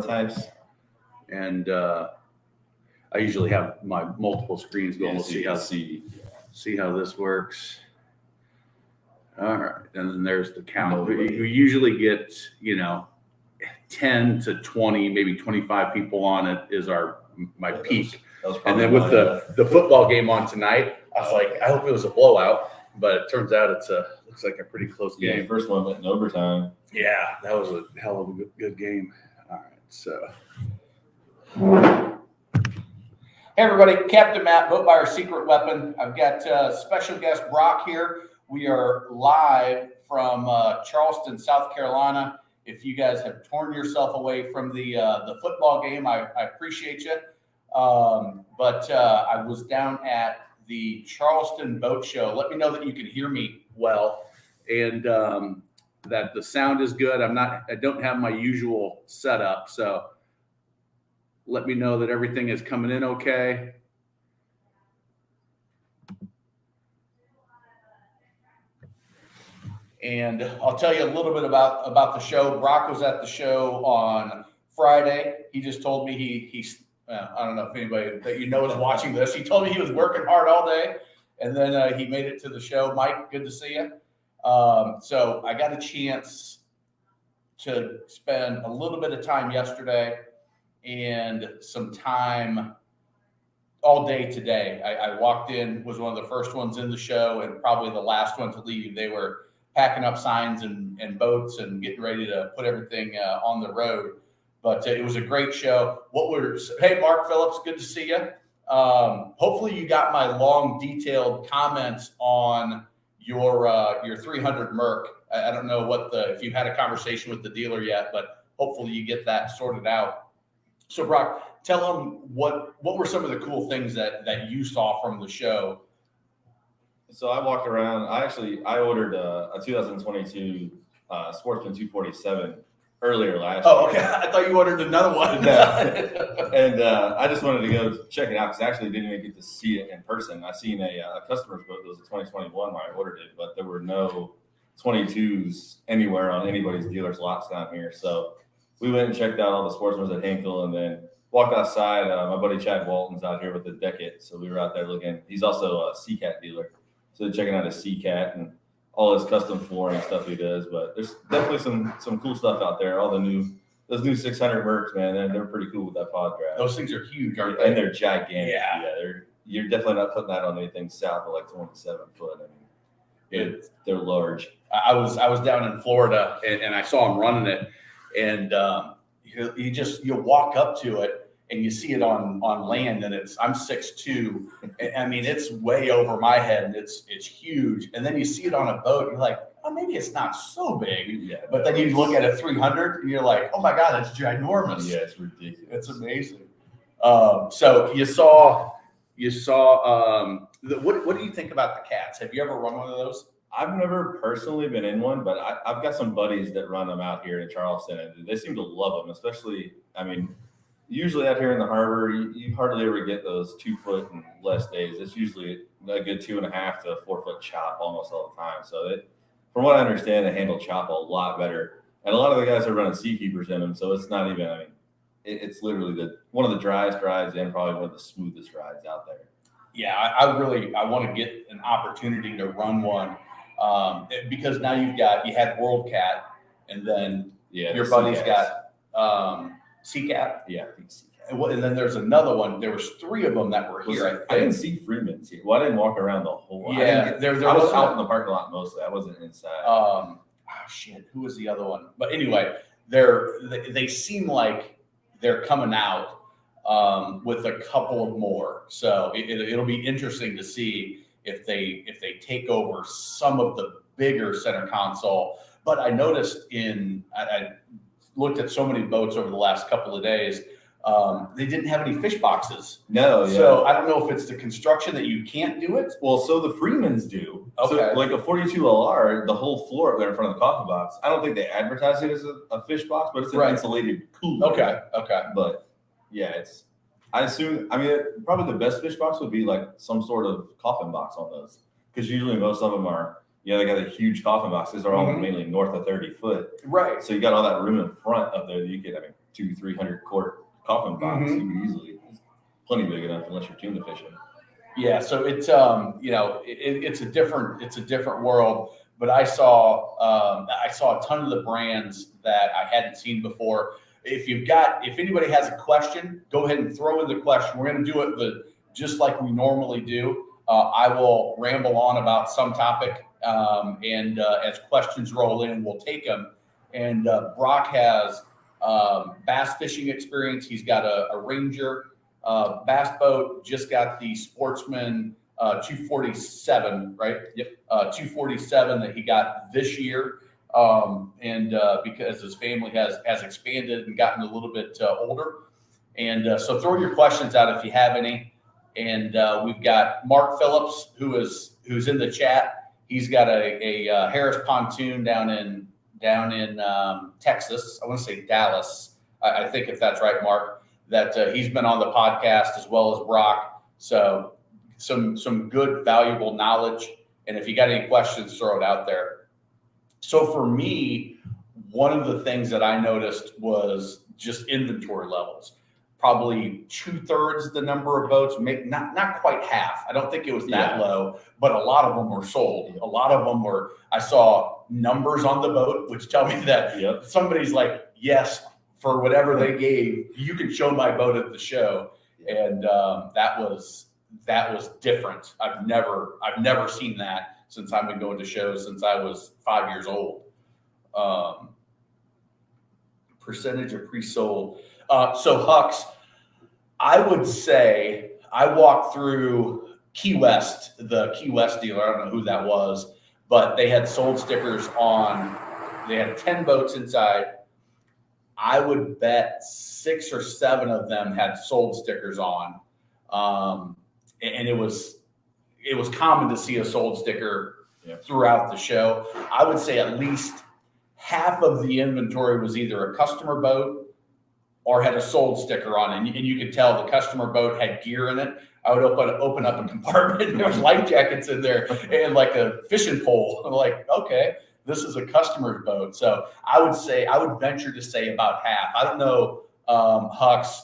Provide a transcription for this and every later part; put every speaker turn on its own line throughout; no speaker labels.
types.
And I usually have my multiple screens going.
Yeah,
We'll
so you can
see how this works. All right, and then there's the count.
Nobody.
We usually get 10 to 20, maybe 25 people on it is my peak.
That was
And
probably
then with the football game on tonight, I was like, I hope it was a blowout, but it turns out looks like a pretty close game.
the first one went in overtime.
Yeah, that was a hell of a good game. All right, so.
Hey everybody, Captain Matt, Boat Buyer's Secret Weapon. I've got special guest Brock here. We are live from Charleston, South Carolina. If you guys have torn yourself away from the football game, I appreciate you. But I was down at the Charleston Boat Show. Let me know that you can hear me well and that the sound is good. I don't have my usual setup, so let me know that everything is coming in okay. And I'll tell you a little bit about the show. Brock was at the show on Friday. He just told me he's I don't know if anybody that you know is watching this. He told me he was working hard all day, and then he made it to the show. Mike, good to see you. So I got a chance to spend a little bit of time yesterday and some time all day today. I walked in, was one of the first ones in the show and probably the last one to leave. They were packing up signs and boats and getting ready to put everything on the road. But it was a great show. Hey, Mark Phillips, good to see you. Hopefully you got my long, detailed comments on your 300 Merc. I don't know if you've had a conversation with the dealer yet, but hopefully you get that sorted out. So Brock, tell them what were some of the cool things that you saw from the show.
So I walked around. I ordered a 2022 Sportsman 247 earlier last year.
Oh, okay. I thought you ordered another one.
No. And I just wanted to go check it out because I actually didn't even get to see it in person. I seen a customer's boat that was a 2021 when I ordered it, but there were no 22s anywhere on anybody's dealer's lots down here. So we went and checked out all the Sportsmans at Hinkle and then walked outside. My buddy Chad Walton's out here with the Decade. So we were out there looking. He's also a Seacat dealer. So checking out his Seacat and all his custom flooring stuff he does. But there's definitely some cool stuff out there. All those new 600 Mercs, man, they're pretty cool with that pod drive.
Those things are huge, aren't they?
And they're gigantic.
Yeah.
You're definitely not putting that on anything south of like 27 foot. I mean, they're large.
I was down in Florida and I saw him running it, and you walk up to it and you see it on land, and I'm 6'2". I mean, it's way over my head, and it's huge. And then you see it on a boat, and you're like, oh, maybe it's not so big.
Yeah,
but then you look at a 300, and you're like, oh my God, it's ginormous.
Yeah, it's ridiculous.
It's amazing. So you saw. What do you think about the cats? Have you ever run one of those?
I've never personally been in one, but I've got some buddies that run them out here in Charleston, and they seem to love them. Especially, I mean, usually out here in the harbor, you hardly ever get those 2 foot and less days. It's usually a good 2.5 to 4 foot chop almost all the time. So from what I understand, they handle chop a lot better. And a lot of the guys are running Seakeepers in them, so it's not even. I mean, it's literally one of the driest rides and probably one of the smoothest rides out there.
Yeah, I want to get an opportunity to run one because now you had World Cat, and then your buddy's got Seacat.
Yeah, I think Seacat.
And then there's another one. There was 3 of them that were here.
I didn't see Freeman's here. Well, I didn't walk around the whole.
Yeah,
I was out in the parking lot mostly. I wasn't inside.
Who was the other one? But anyway, they seem like they're coming out with a couple of more. So it'll be interesting to see if they take over some of the bigger center console. But I noticed I looked at so many boats over the last couple of days. They didn't have any fish boxes.
No. Yeah.
So I don't know if it's the construction that you can't do it.
Well, so the Freemans do.
Okay.
So like a 42 LR, the whole floor up there in front of the coffee box. I don't think they advertise it as a fish box, but it's an insulated cooler.
Okay.
But yeah, I assume, probably the best fish box would be like some sort of coffin box on those. Because usually most of them are, they got a huge coffin boxes. They're all mainly north of 30 foot.
Right.
So you got all that room in front up there that you could, 200-300 quart coffin box.
Mhm.
You could easily, it's plenty big enough unless you're tuna fishing.
Yeah, so it's it's a different world. But I saw a ton of the brands that I hadn't seen before. If anybody has a question, go ahead and throw in the question. We're going to do it just like we normally do. I will ramble on about some topic, and as questions roll in, we'll take them. And Brock has bass fishing experience. He's got a Ranger bass boat. Just got the Sportsman 247, right?
Yep.
247 that he got this year, because his family has expanded and gotten a little bit older. And so throw your questions out if you have any. And we've got Mark Phillips who's in the chat. He's got a Harris pontoon down in Texas. I want to say Dallas. I think if that's right, Mark. That he's been on the podcast as well as Brock. So some good, valuable knowledge. And if you got any questions, throw it out there. So for me, one of the things that I noticed was just inventory levels. Probably 2/3 the number of boats, not quite half. I don't think it was that low, but a lot of them were sold. A lot of them were, I saw numbers on the boat, which tell me that somebody's like, yes, for whatever they gave, you can show my boat at the show. And that was different. I've never seen that since I've been going to shows since I was 5 years old. Percentage of pre-sold. So Hux, I would say I walked through Key West, the Key West dealer. I don't know who that was, but they had sold stickers on. They had 10 boats inside. I would bet 6 or 7 of them had sold stickers on. And it was common to see a sold sticker throughout the show. I would say at least half of the inventory was either a customer boat or had a sold sticker on it. And you could tell the customer boat had gear in it. I would open up a compartment and there was life jackets in there and like a fishing pole. I'm like, okay, this is a customer's boat. So I would venture to say about half. I don't know, Hux,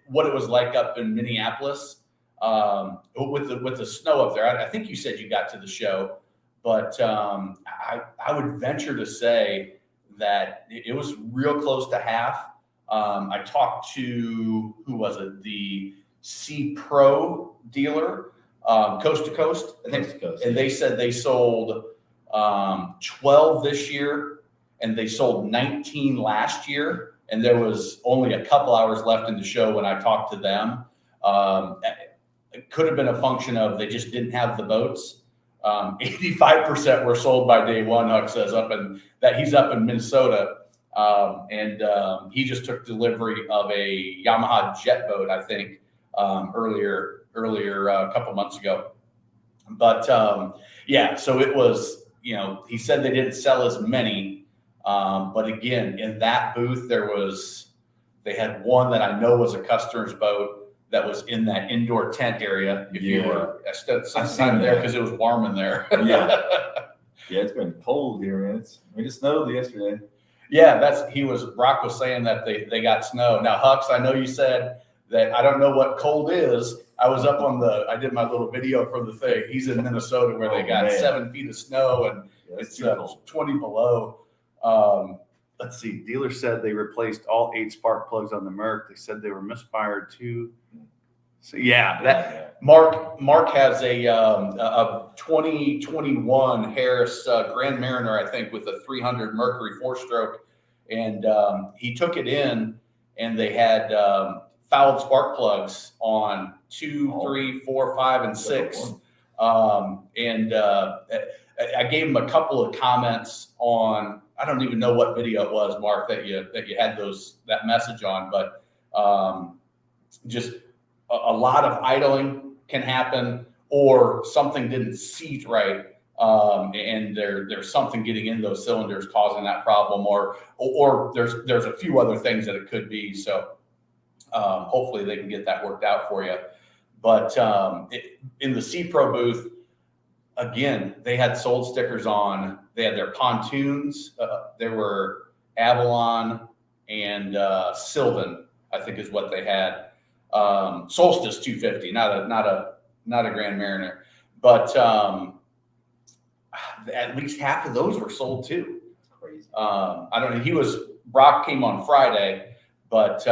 what it was like up in Minneapolis with the snow up there. I think you said you got to the show, but I would venture to say that it was real close to half. I talked to, who was it? The C Pro dealer, Coast to Coast, I think. And they said they sold 12 this year and they sold 19 last year. And there was only a couple hours left in the show when I talked to them. It could have been a function of they just didn't have the boats. 85% were sold by day one, Huck says, he's up in Minnesota. And he just took delivery of a Yamaha jet boat, I think, earlier a couple months ago. But so it was, he said they didn't sell as many. But again, in that booth, they had one that I know was a customer's boat that was in that indoor tent area. If you were, I spent some time there because it was warm in there.
Yeah, it's been cold here, man. It snowed yesterday.
Yeah, Brock was saying that they got snow. Now, Hux, I know you said that I don't know what cold is. I was up I did my little video for the thing. He's in Minnesota where they got 7 feet of snow and it's 20 below.
Let's see. Dealer said they replaced all 8 spark plugs on the Merc. They said they were misfired too. So
Mark has a 2021 Harris Grand Mariner, I think, with a 300 Mercury 4-stroke, and he took it in, and they had fouled spark plugs on 2, 3, 4, 5, and 6. And I gave him a couple of comments on. I don't even know what video it was, Mark, that you had that message on, but just a lot of idling can happen, or something didn't seat right, and there's something getting in those cylinders causing that problem, or there's a few other things that it could be. So hopefully they can get that worked out for you. But in the C Pro booth, again, they had sold stickers on. They had their pontoons. There were Avalon, and Sylvan, I think is what they had. Solstice 250, not a Grand Mariner, but at least half of those were sold too.
Crazy.
I don't know. Brock came on Friday, but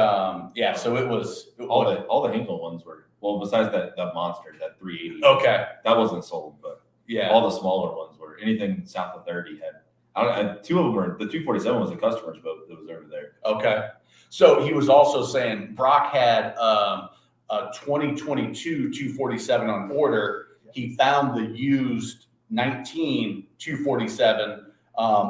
yeah, so it was
All the Hinkle ones were, well, besides that monster, that 380.
okay.
That wasn't sold, but
Yeah.
all the smaller ones were. Anything south of 30 had. Two of them were, the 247 was a customer's boat that was over there.
Okay. So he was also saying Brock had a 2022 247 on order. He found the used 19 247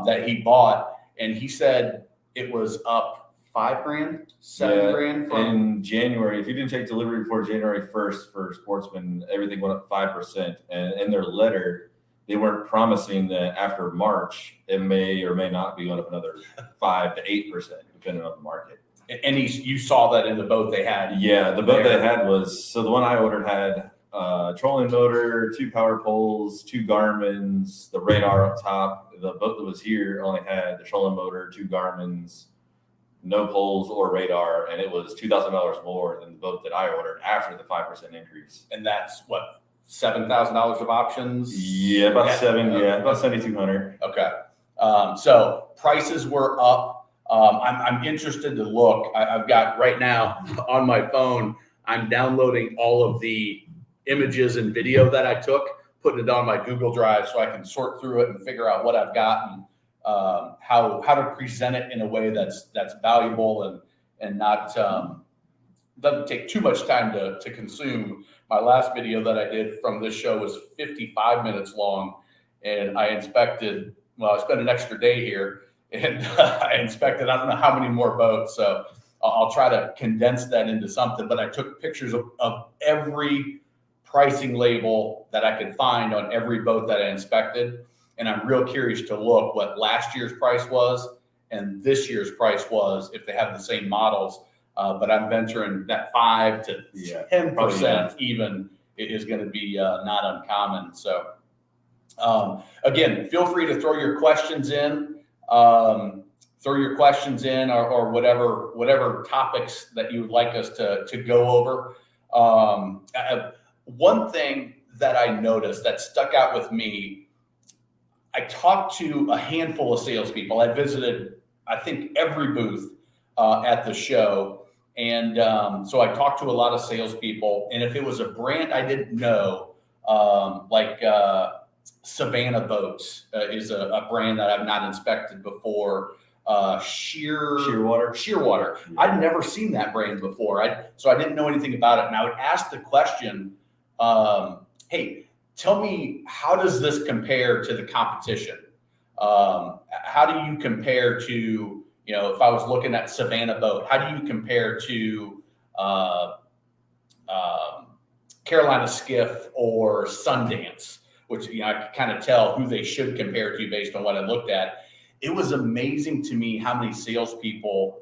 that he bought, and he said it was up $5,000, $7,000 from
in January. If you didn't take delivery before January 1st for Sportsman, everything went up 5%. And in their letter, they weren't promising that after March, it may or may not be going up another 5 to 8%, depending on the market.
And you saw that in the boat they had.
Yeah, the boat they had was, so the one I ordered had trolling motor, 2 power poles, 2 Garmins, the radar up top. The boat that was here only had the trolling motor, 2 Garmins, no poles or radar, and it was $2,000 more than the boat that I ordered after the 5% increase.
And that's what, $7,000 of options?
Yeah, about $7,200.
Okay. So prices were up. I'm interested to look. I've got right now on my phone, I'm downloading all of the images and video that I took, putting it on my Google Drive so I can sort through it and figure out what I've got and how to present it in a way that's valuable and not doesn't take too much time to consume. My last video that I did from this show was 55 minutes long, and I spent an extra day here, and I inspected I don't know how many more boats, so I'll try to condense that into something. But I took pictures of every pricing label that I could find on every boat that I inspected, and I'm real curious to look what last year's price was and this year's price was if they have the same models. But I'm venturing that 5 to 10% even is going to be not uncommon. So again, feel free to throw your questions in. Or whatever topics that you would like us to go over. One thing that I noticed that stuck out with me, I talked to a handful of salespeople. I visited, I think, every booth at the show. And so I talked to a lot of salespeople. And if it was a brand I didn't know, like Savannah Boats is a brand that I've not inspected before. Shearwater.
Yeah.
I'd never seen that brand before. So I didn't know anything about it. And I would ask the question, hey, tell me, how does this compare to the competition? How do you compare to, if I was looking at Savannah Boat, how do you compare to Carolina Skiff or Sundance, which I could kind of tell who they should compare to based on what I looked at. It was amazing to me how many salespeople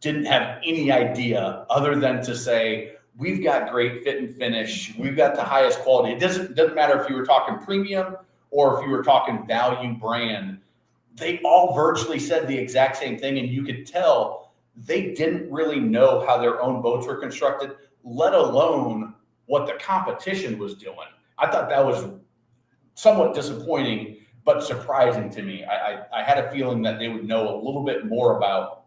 didn't have any idea other than to say, we've got great fit and finish. We've got the highest quality. It doesn't matter if you were talking premium or if you were talking value brand. They all virtually said the exact same thing. And you could tell they didn't really know how their own boats were constructed, let alone what the competition was doing. I thought that was somewhat disappointing, but surprising to me. I had a feeling that they would know a little bit more about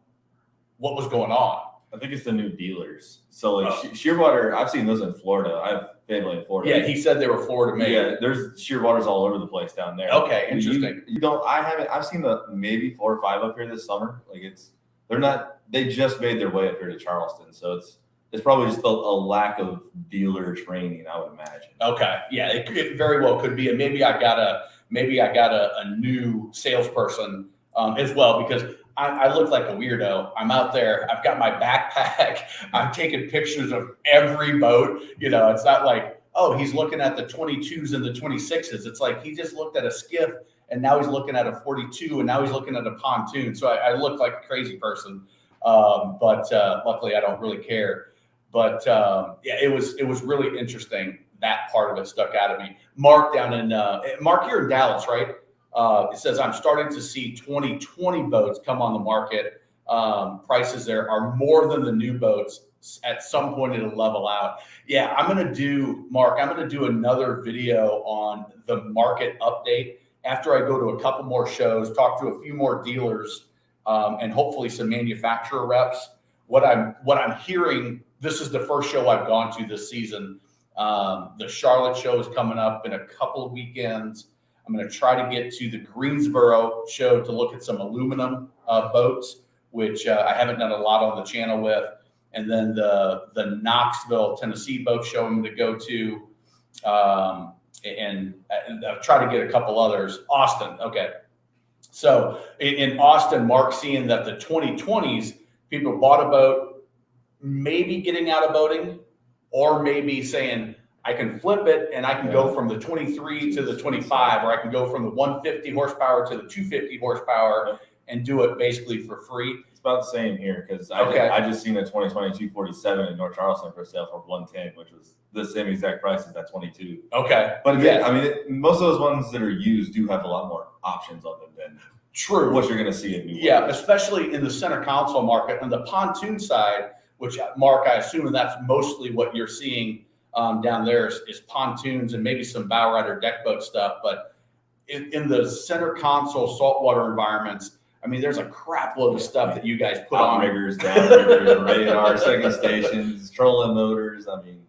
what was going on.
I think it's the new dealers. So like Shearwater, I've seen those in Florida. I have family in Florida.
Yeah, he said they were Florida made.
Yeah, there's Shearwaters all over the place down there.
Okay, interesting.
I've seen maybe 4 or 5 up here this summer. Like they just made their way up here to Charleston. So it's probably just a lack of dealer training, I would imagine.
Okay. Yeah, it very well could be. And maybe I got a new salesperson as well, because I look like a weirdo. I'm out there. I've got my backpack. I'm taking pictures of every boat. It's not like, oh, he's looking at the 22s and the 26s. It's like he just looked at a skiff and now he's looking at a 42 and now he's looking at a pontoon. So I look like a crazy person. But luckily I don't really care. But yeah, it was really interesting. That part of it stuck out at me. Mark, you're in Dallas, right? It says, I'm starting to see 2020 boats come on the market. prices there are more than the new boats. At some point it'll level out. Yeah, I'm going to do another video on the market update after I go to a couple more shows, talk to a few more dealers, and hopefully some manufacturer reps. What I'm hearing, this is the first show I've gone to this season. The Charlotte show is coming up in a couple of weekends. I'm going to try to get to the Greensboro show to look at some aluminum boats, which I haven't done a lot on the channel with. And then the Knoxville, Tennessee boat show I'm going to go to, and I'll try to get a couple others. Austin, okay. So in Austin, Mark's seeing that the 2020s, people bought a boat, maybe getting out of boating, or maybe saying, I can flip it and I can go from the 23 to the 25, or I can go from the 150 horsepower to the 250 horsepower and do it basically for free.
About the same here because I just seen a 2020 247 in North Charleston for sale for 110, which was the same exact price as that 22.
Okay,
but again, I mean, most of those ones that are used do have a lot more options on them than what you're going to see in new.
Yeah, ones. Especially in the center console market on the pontoon side, which Mark, I assume that's mostly what you're seeing down there is pontoons and maybe some bow rider deck boat stuff. But in the center console saltwater environments, I mean, there's a crap load of stuff that you guys put on.
Outriggers, downriggers, radar, second stations, trolling motors. I mean,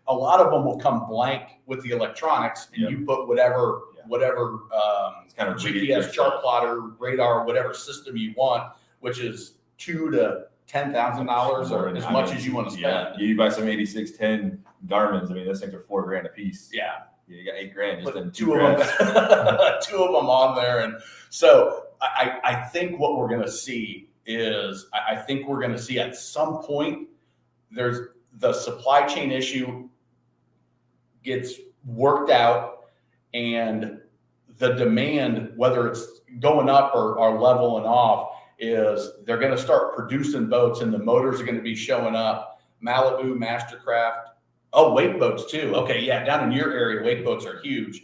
a lot of them will come blank with the electronics, and you put whatever
kind of
GPS chart plotter, radar, whatever system you want, which is $2,000 to $10,000 or as much as you want to spend.
Yeah, you buy some 8610 Garmin's. I mean, those things are $4,000 a piece.
Yeah,
you got $8,000 just in
two of them on there, and so. I think what we're going to see is I think we're going to see at some point there's the supply chain issue gets worked out and the demand, whether it's going up or leveling off, is they're going to start producing boats and the motors are going to be showing up. Malibu, Mastercraft, wake boats too. Okay, yeah, down in your area, wake boats are huge.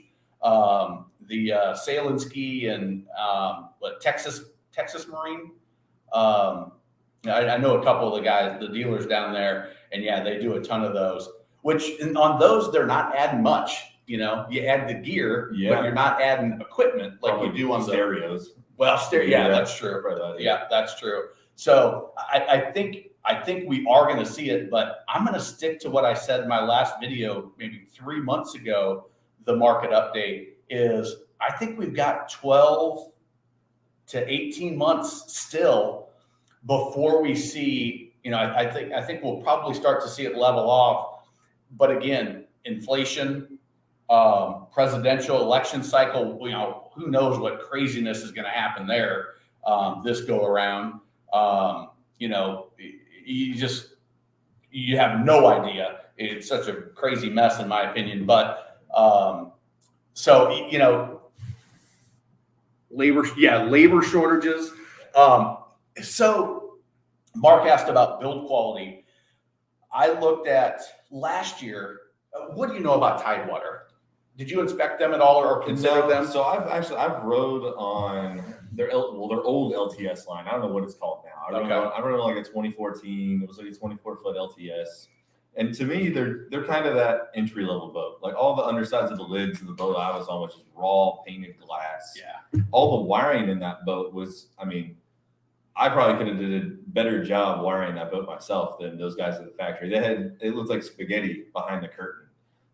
The Sail and Ski and Texas Marine. I know a couple of the guys, the dealers down there, and yeah, they do a ton of those. Which on those, they're not adding much. You know, you add the gear, but you're not adding equipment like you do on
stereos.
Well, yeah, that's true. Yeah, that's true. So I think we are going to see it, but I'm going to stick to what I said in my last video, maybe 3 months ago. The market update is I think we've got 12 to 18 months still before we see, I think we'll probably start to see it level off. But again, inflation, presidential election cycle, who knows what craziness is going to happen there this go around. You have no idea. It's such a crazy mess in my opinion, but labor shortages. So Mark asked about build quality. I looked at last year. What do you know about Tidewater? Did you inspect them at all or consider them?
So I've rode on their old LTS line. I don't know what it's called now. I rode on like a 2014. It was like a 24-foot LTS. And to me, they're kind of that entry level boat. Like all the undersides of the lids of the boat I was on, which is raw painted glass.
Yeah.
All the wiring in that boat was, I probably could have did a better job wiring that boat myself than those guys at the factory. It looked like spaghetti behind the curtain.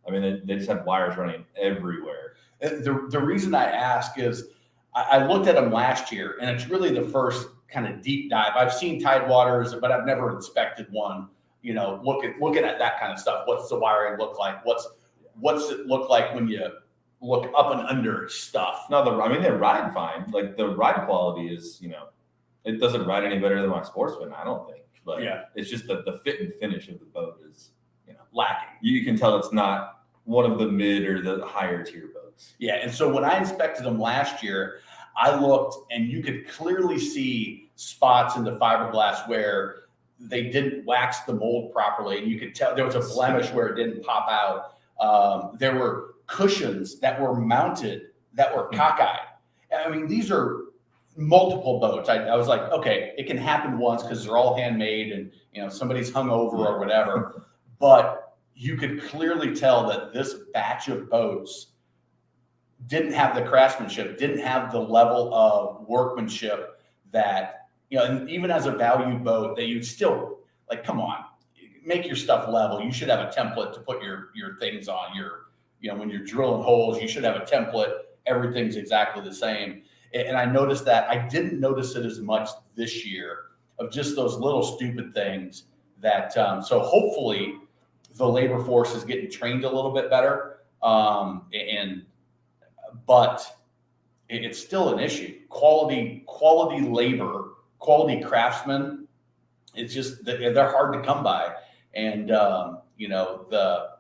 They just had wires running everywhere.
The reason I ask is I looked at them last year, and it's really the first kind of deep dive. I've seen Tidewaters, but I've never inspected one. Looking at that kind of stuff. What's the wiring look like? What's it look like when you look up and under stuff?
No, they ride fine. Like the ride quality is, it doesn't ride any better than my Sportsman, I don't think. But it's just the fit and finish of the boat is,
lacking.
You can tell it's not one of the mid or the higher tier boats.
Yeah, and so when I inspected them last year, I looked and you could clearly see spots in the fiberglass where they didn't wax the mold properly, and you could tell there was a blemish where it didn't pop out. There were cushions that were mounted that were cockeyed. These are multiple boats. I was like, okay, it can happen once because they're all handmade and, you know, somebody's hung over or whatever. But you could clearly tell that this batch of boats didn't have the craftsmanship, didn't have the level of workmanship that, you know, and even as a value boat that you'd still like, come on, make your stuff level. You should have a template to put your things on. You know, when you're drilling holes, you should have a template. Everything's exactly the same. And I noticed that. I didn't notice it as much this year of just those little stupid things that, so hopefully the labor force is getting trained a little bit better. But it's still an issue. Quality labor, quality craftsmen, it's just, they're hard to come by. And, you know, the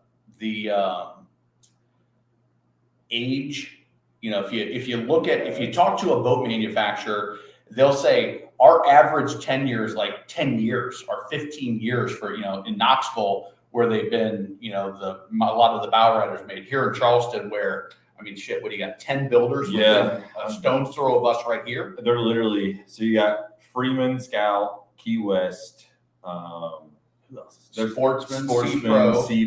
age, you know, if you talk to a boat manufacturer, they'll say our average tenure is like 10 years or 15 years for, you know, in Knoxville, where they've been, you know, a lot of the bow riders made. Here in Charleston, where, I mean, shit, what do you got? 10 builders within a stone's throw of us right here?
They're literally, so you got Freeman, Scout, Key West, who else? There's
Sportsman,
Sea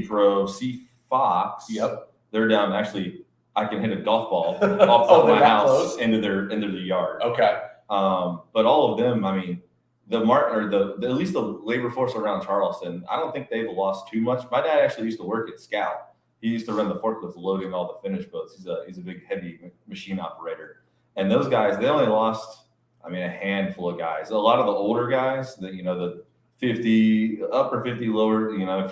Pro, Sea Fox.
Yep.
They're down, actually, I can hit a golf ball off the top of my house into their yard.
Okay.
But all of them, I mean, at least the labor force around Charleston, I don't think they've lost too much. My dad actually used to work at Scout. He used to run the forklift loading all the finished boats. He's a big, heavy machine operator. And those guys, they only lost, I mean, a handful of guys. A lot of the older guys, you know, the 50, upper 50, lower, you know,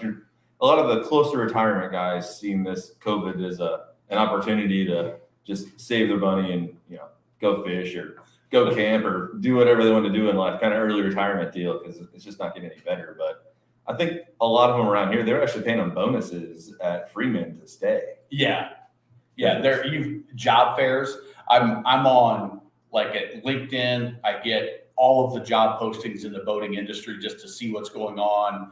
a lot of the close to retirement guys seeing this COVID as an opportunity to just save their money and, you know, go fish or go camp or do whatever they want to do in life, kind of early retirement deal, because it's just not getting any better. But I think a lot of them around here, they're actually paying them bonuses at Freeman to stay.
Yeah. They're job fairs. I'm on like at LinkedIn. I get all of the job postings in the boating industry just to see what's going on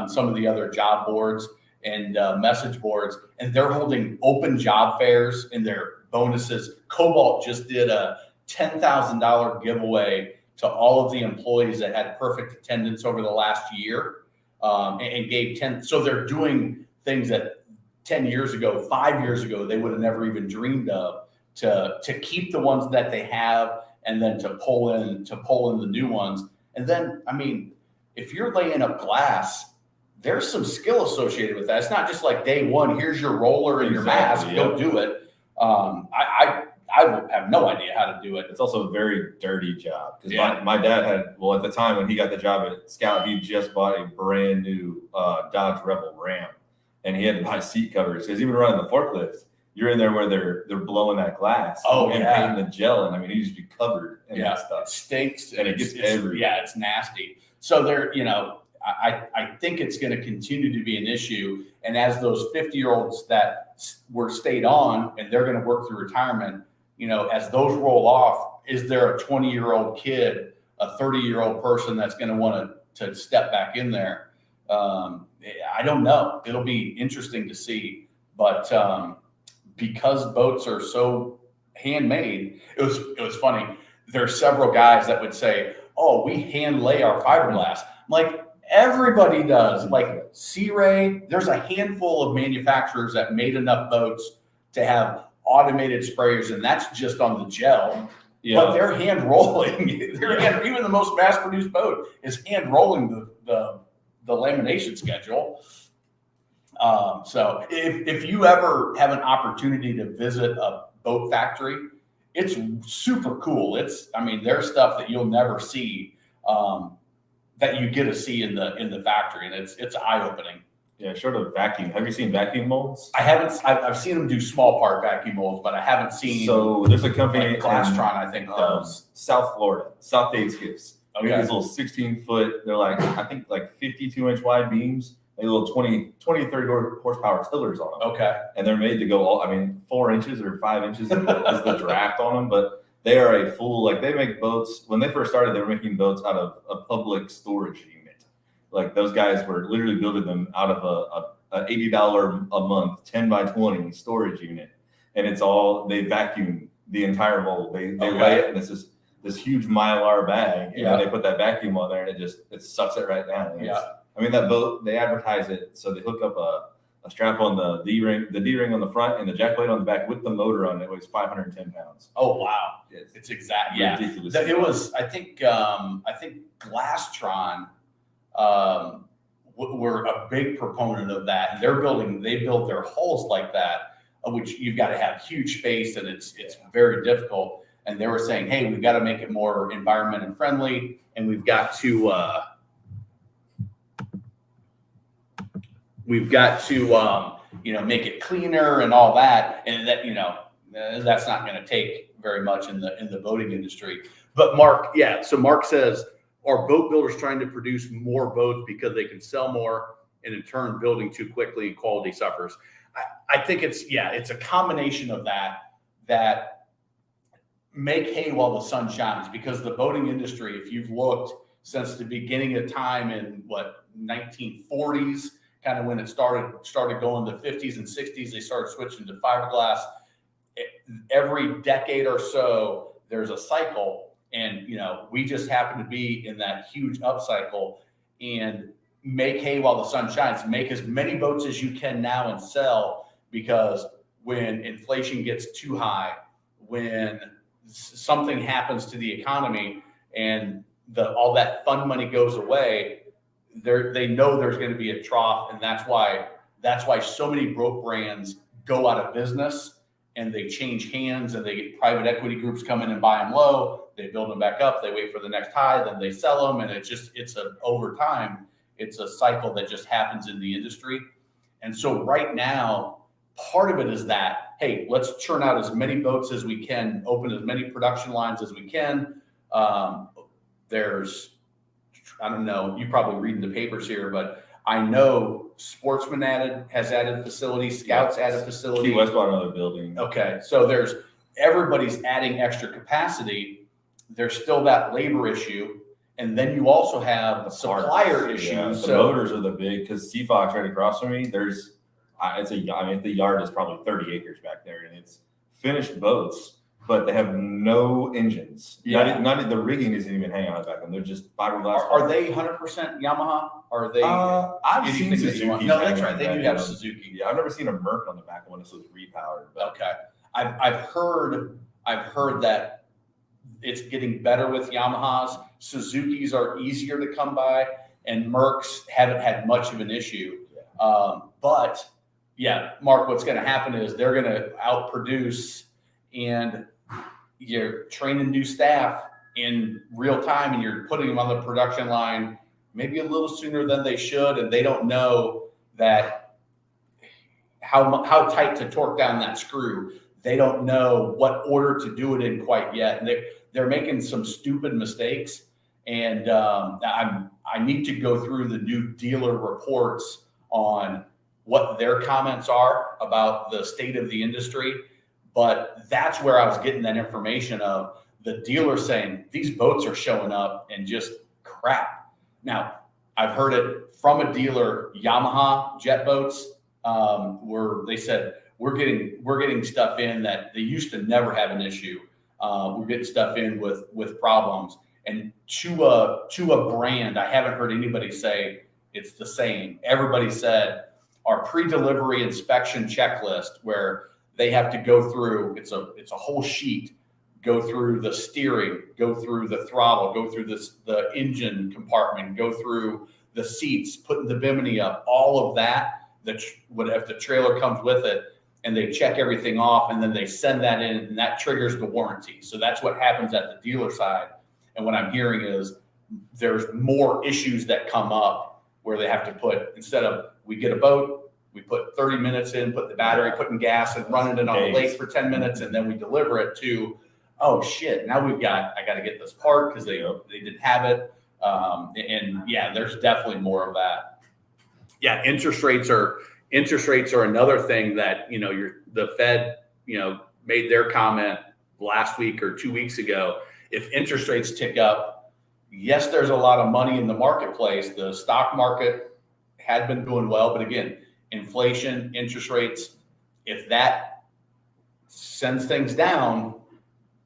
some of the other job boards and message boards, and they're holding open job fairs and their bonuses. Cobalt just did a $10,000 giveaway to all of the employees that had perfect attendance over the last year, and gave 10. So they're doing things that 10 years ago, 5 years ago, they would have never even dreamed of, to keep the ones that they have and then to pull in the new ones. And then, I mean, if you're laying up glass, there's some skill associated with that. It's not just like day one, here's your roller and your mask, go do it. I have no idea how to do it.
It's also a very dirty job, because my dad had, well, at the time when he got the job at Scout, he just bought a brand new Dodge Rebel Ram, and he had to buy seat covers because even running the forklift, you're in there where they're blowing that glass and painting the gel, and I mean, you just be covered in that stuff.
It stinks
and it gets everywhere.
Yeah, it's nasty. So they're, you know, I think it's going to continue to be an issue, and as those 50-year-olds that were stayed on and they're going to work through retirement, you know, as those roll off, is there a 20-year-old kid, a 30-year-old person that's going to want to step back in there? I don't know. It'll be interesting to see. But because boats are so handmade, it was funny. There are several guys that would say, "Oh, we hand lay our fiberglass." I'm like, everybody does. Like Sea Ray, there's a handful of manufacturers that made enough boats to have automated sprayers, and that's just on the gel. Yeah. But they're hand rolling. Even the most mass-produced boat is hand rolling the lamination schedule. So if you ever have an opportunity to visit a boat factory, it's super cool. There's stuff that you'll never see that you get to see in the factory, and it's eye-opening.
Yeah, short of vacuum. Have you seen vacuum molds?
I haven't. I've seen them do small part vacuum molds, but I haven't seen.
So there's a company,
like Glastron, I think, does.
South Florida, South Dade Skiffs.
Okay.
These little 16-foot. They're like, I think, like 52-inch wide beams. Like little 20, 30 horsepower tillers on them.
Okay.
And they're made to go 4 inches or 5 inches is the draft on them, but they are a full, like, they make boats. When they first started, they were making boats out of a public storage unit. Like, those guys were literally building them out of a $80 a month 10 by 20 storage unit, and it's all, they vacuum the entire mold. They lay it, and this huge Mylar bag, and
Yeah.
then they put that vacuum on there, and it sucks it right down. And
Yeah.
I mean, that boat, they advertise it, so they hook up a strap on the D-ring on the front and the jack plate on the back with the motor on it. It weighs 510 pounds.
Oh, wow. It's exact. Yeah.
Ridiculous.
It was, I think Glastron, were a big proponent of that. And they build their hulls like that, which you've got to have huge space, and it's very difficult. And they were saying, hey, we've got to make it more environment friendly, and we've got to make it cleaner and all that. And that, that's not going to take very much in the boating industry.
But Mark, yeah. So Mark says, are boat builders trying to produce more boats because they can sell more, and in turn building too quickly and quality suffers?
I think it's a combination of that make hay while the sun shines, because the boating industry, if you've looked since the beginning of time in 1940s, kind of when it started going, the 50s and 60s, they started switching to fiberglass. Every decade or so, there's a cycle, and we just happen to be in that huge upcycle. And make hay while the sun shines. Make as many boats as you can now and sell, because when inflation gets too high, when something happens to the economy and all that fund money goes away, they know there's going to be a trough, and that's why so many boat brands go out of business, and they change hands, and they get private equity groups come in and buy them low. They build them back up. They wait for the next high, then they sell them, and over time, it's a cycle that just happens in the industry. And so right now, part of it is that, hey, let's churn out as many boats as we can, open as many production lines as we can. There's, I don't know, you probably reading the papers here, but I know Sportsman has added facilities, Scouts added facilities.
Key West bought another building.
Okay, so everybody's adding extra capacity. There's still that labor issue. And then you also have the supplier issues.
Yeah, the
so
motors are the big, because Seafox right across from me, the yard is probably 30 acres back there, and it's finished boats, but they have no engines.
Yeah.
Not the rigging isn't even hanging on the back of them. They're just fiberglass.
Are they 100% Yamaha? Are they?
I've seen
anything that you want?
Suzuki.
No, that's right. They do have Suzuki.
Yeah, I've never seen a Merc on the back of one that was repowered. But
Okay, I've heard that it's getting better with Yamahas. Suzuki's are easier to come by, and Mercs haven't had much of an issue. But yeah, Mark, what's going to happen is they're going to outproduce, and you're training new staff in real time, and you're putting them on the production line maybe a little sooner than they should, and they don't know that how tight to torque down that screw. They don't know what order to do it in quite yet, and they're making some stupid mistakes. And I need to go through the new dealer reports on what their comments are about the state of the industry. But that's where I was getting that information of the dealer saying these boats are showing up and just crap. Now, I've heard it from a dealer, Yamaha jet boats, where they said we're getting stuff in that they used to never have an issue. We're getting stuff in with problems. And to a brand, I haven't heard anybody say it's the same. Everybody said our pre-delivery inspection checklist, where they have to go through, it's a whole sheet, go through the steering, go through the throttle, go through the engine compartment, go through the seats, putting the bimini up, all of that. If the trailer comes with it, and they check everything off, and then they send that in, and that triggers the warranty. So that's what happens at the dealer side. And what I'm hearing is there's more issues that come up where they have to put, instead of we get a boat, we put 30 minutes in, put the battery, put in gas, and run it in on the lake for 10 minutes, and then we deliver it to, oh shit, now I got to get this part because they didn't have it. And yeah, there's definitely more of that.
Yeah, interest rates are another thing that, the Fed, made their comment last week or 2 weeks ago.
If interest rates tick up, yes, there's a lot of money in the marketplace. The stock market had been doing well, but again, inflation, interest rates, if that sends things down,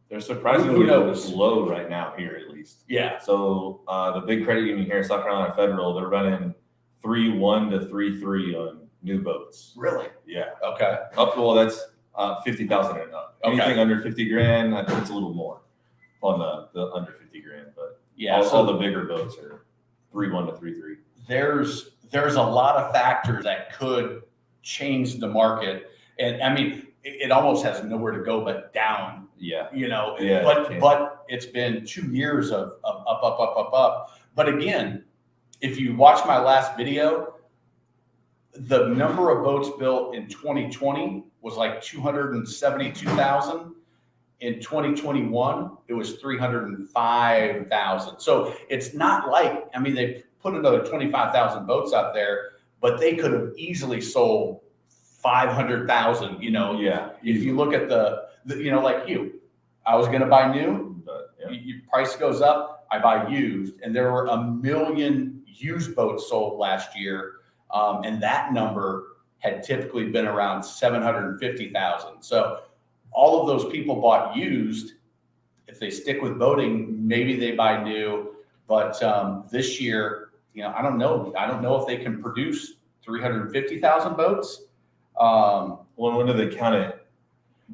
They're surprisingly
Who knows?
low right now here, at least.
Yeah.
So the big credit union here in South Carolina Federal, they're running 3.1 to 3.3 on new boats.
Really?
Yeah.
Okay.
Well, that's 50,000 and up.
Okay.
Anything under 50 grand, I think it's a little more on the under 50 grand. But
Yeah.
all the bigger boats are 3.1 to 3.3.
There's a lot of factors that could change the market, and I mean, it almost has nowhere to go but down.
Yeah.
Yeah, but it's been 2 years of up. But again, if you watch my last video, the number of boats built in 2020 was like 272,000. In 2021, it was 305,000. So it's not like, I mean, they put another 25,000 boats out there, but they could have easily sold 500,000,
Yeah.
If you look at the like I was going to buy new,
But yeah.
price goes up, I buy used, and there were 1 million used boats sold last year. And that number had typically been around 750,000. So all of those people bought used. If they stick with boating, maybe they buy new. But this year, I don't know. I don't know if they can produce 350,000 boats.
When do they count it?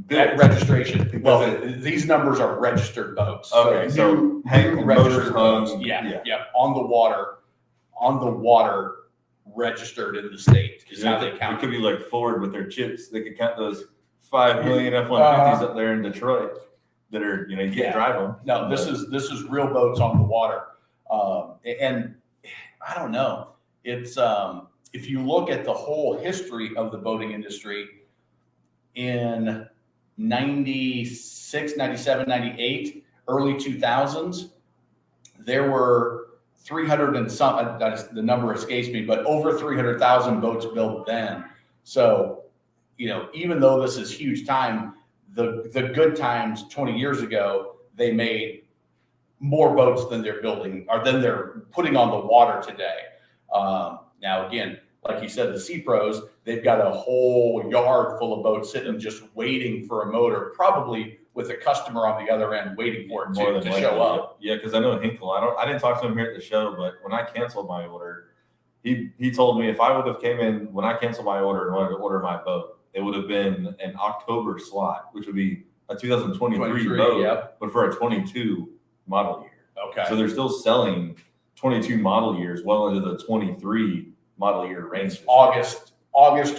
That registration.
Because
Well, these numbers are registered boats.
Okay, so
new
hang
registered
motors
boats.
hung.
Yeah, on the water, registered in the state is how they count.
It could be like Ford with their chips. They could count those 5 million F-150s up there in Detroit that are, you can't drive them.
No, this is real boats on the water. And I don't know. It's if you look at the whole history of the boating industry in 96, 97, 98, early 2000s, there were 300 and some, the number escapes me, but over 300,000 boats built then. So, even though this is huge time, the good times 20 years ago, they made more boats than they're building or than they're putting on the water today. Now, again, like you said, the Sea Pros, they've got a whole yard full of boats sitting just waiting for a motor, probably with a customer on the other end waiting for it to show up.
Yeah, because I know Hinkle. I didn't talk to him here at the show, but when I canceled my order, he told me if I would have came in when I canceled my order and wanted to order my boat, it would have been an October slot, which would be a 2023 boat,
yep.
but for a 22 model year.
Okay.
So they're still selling 22 model years well into the 23 model year range.
August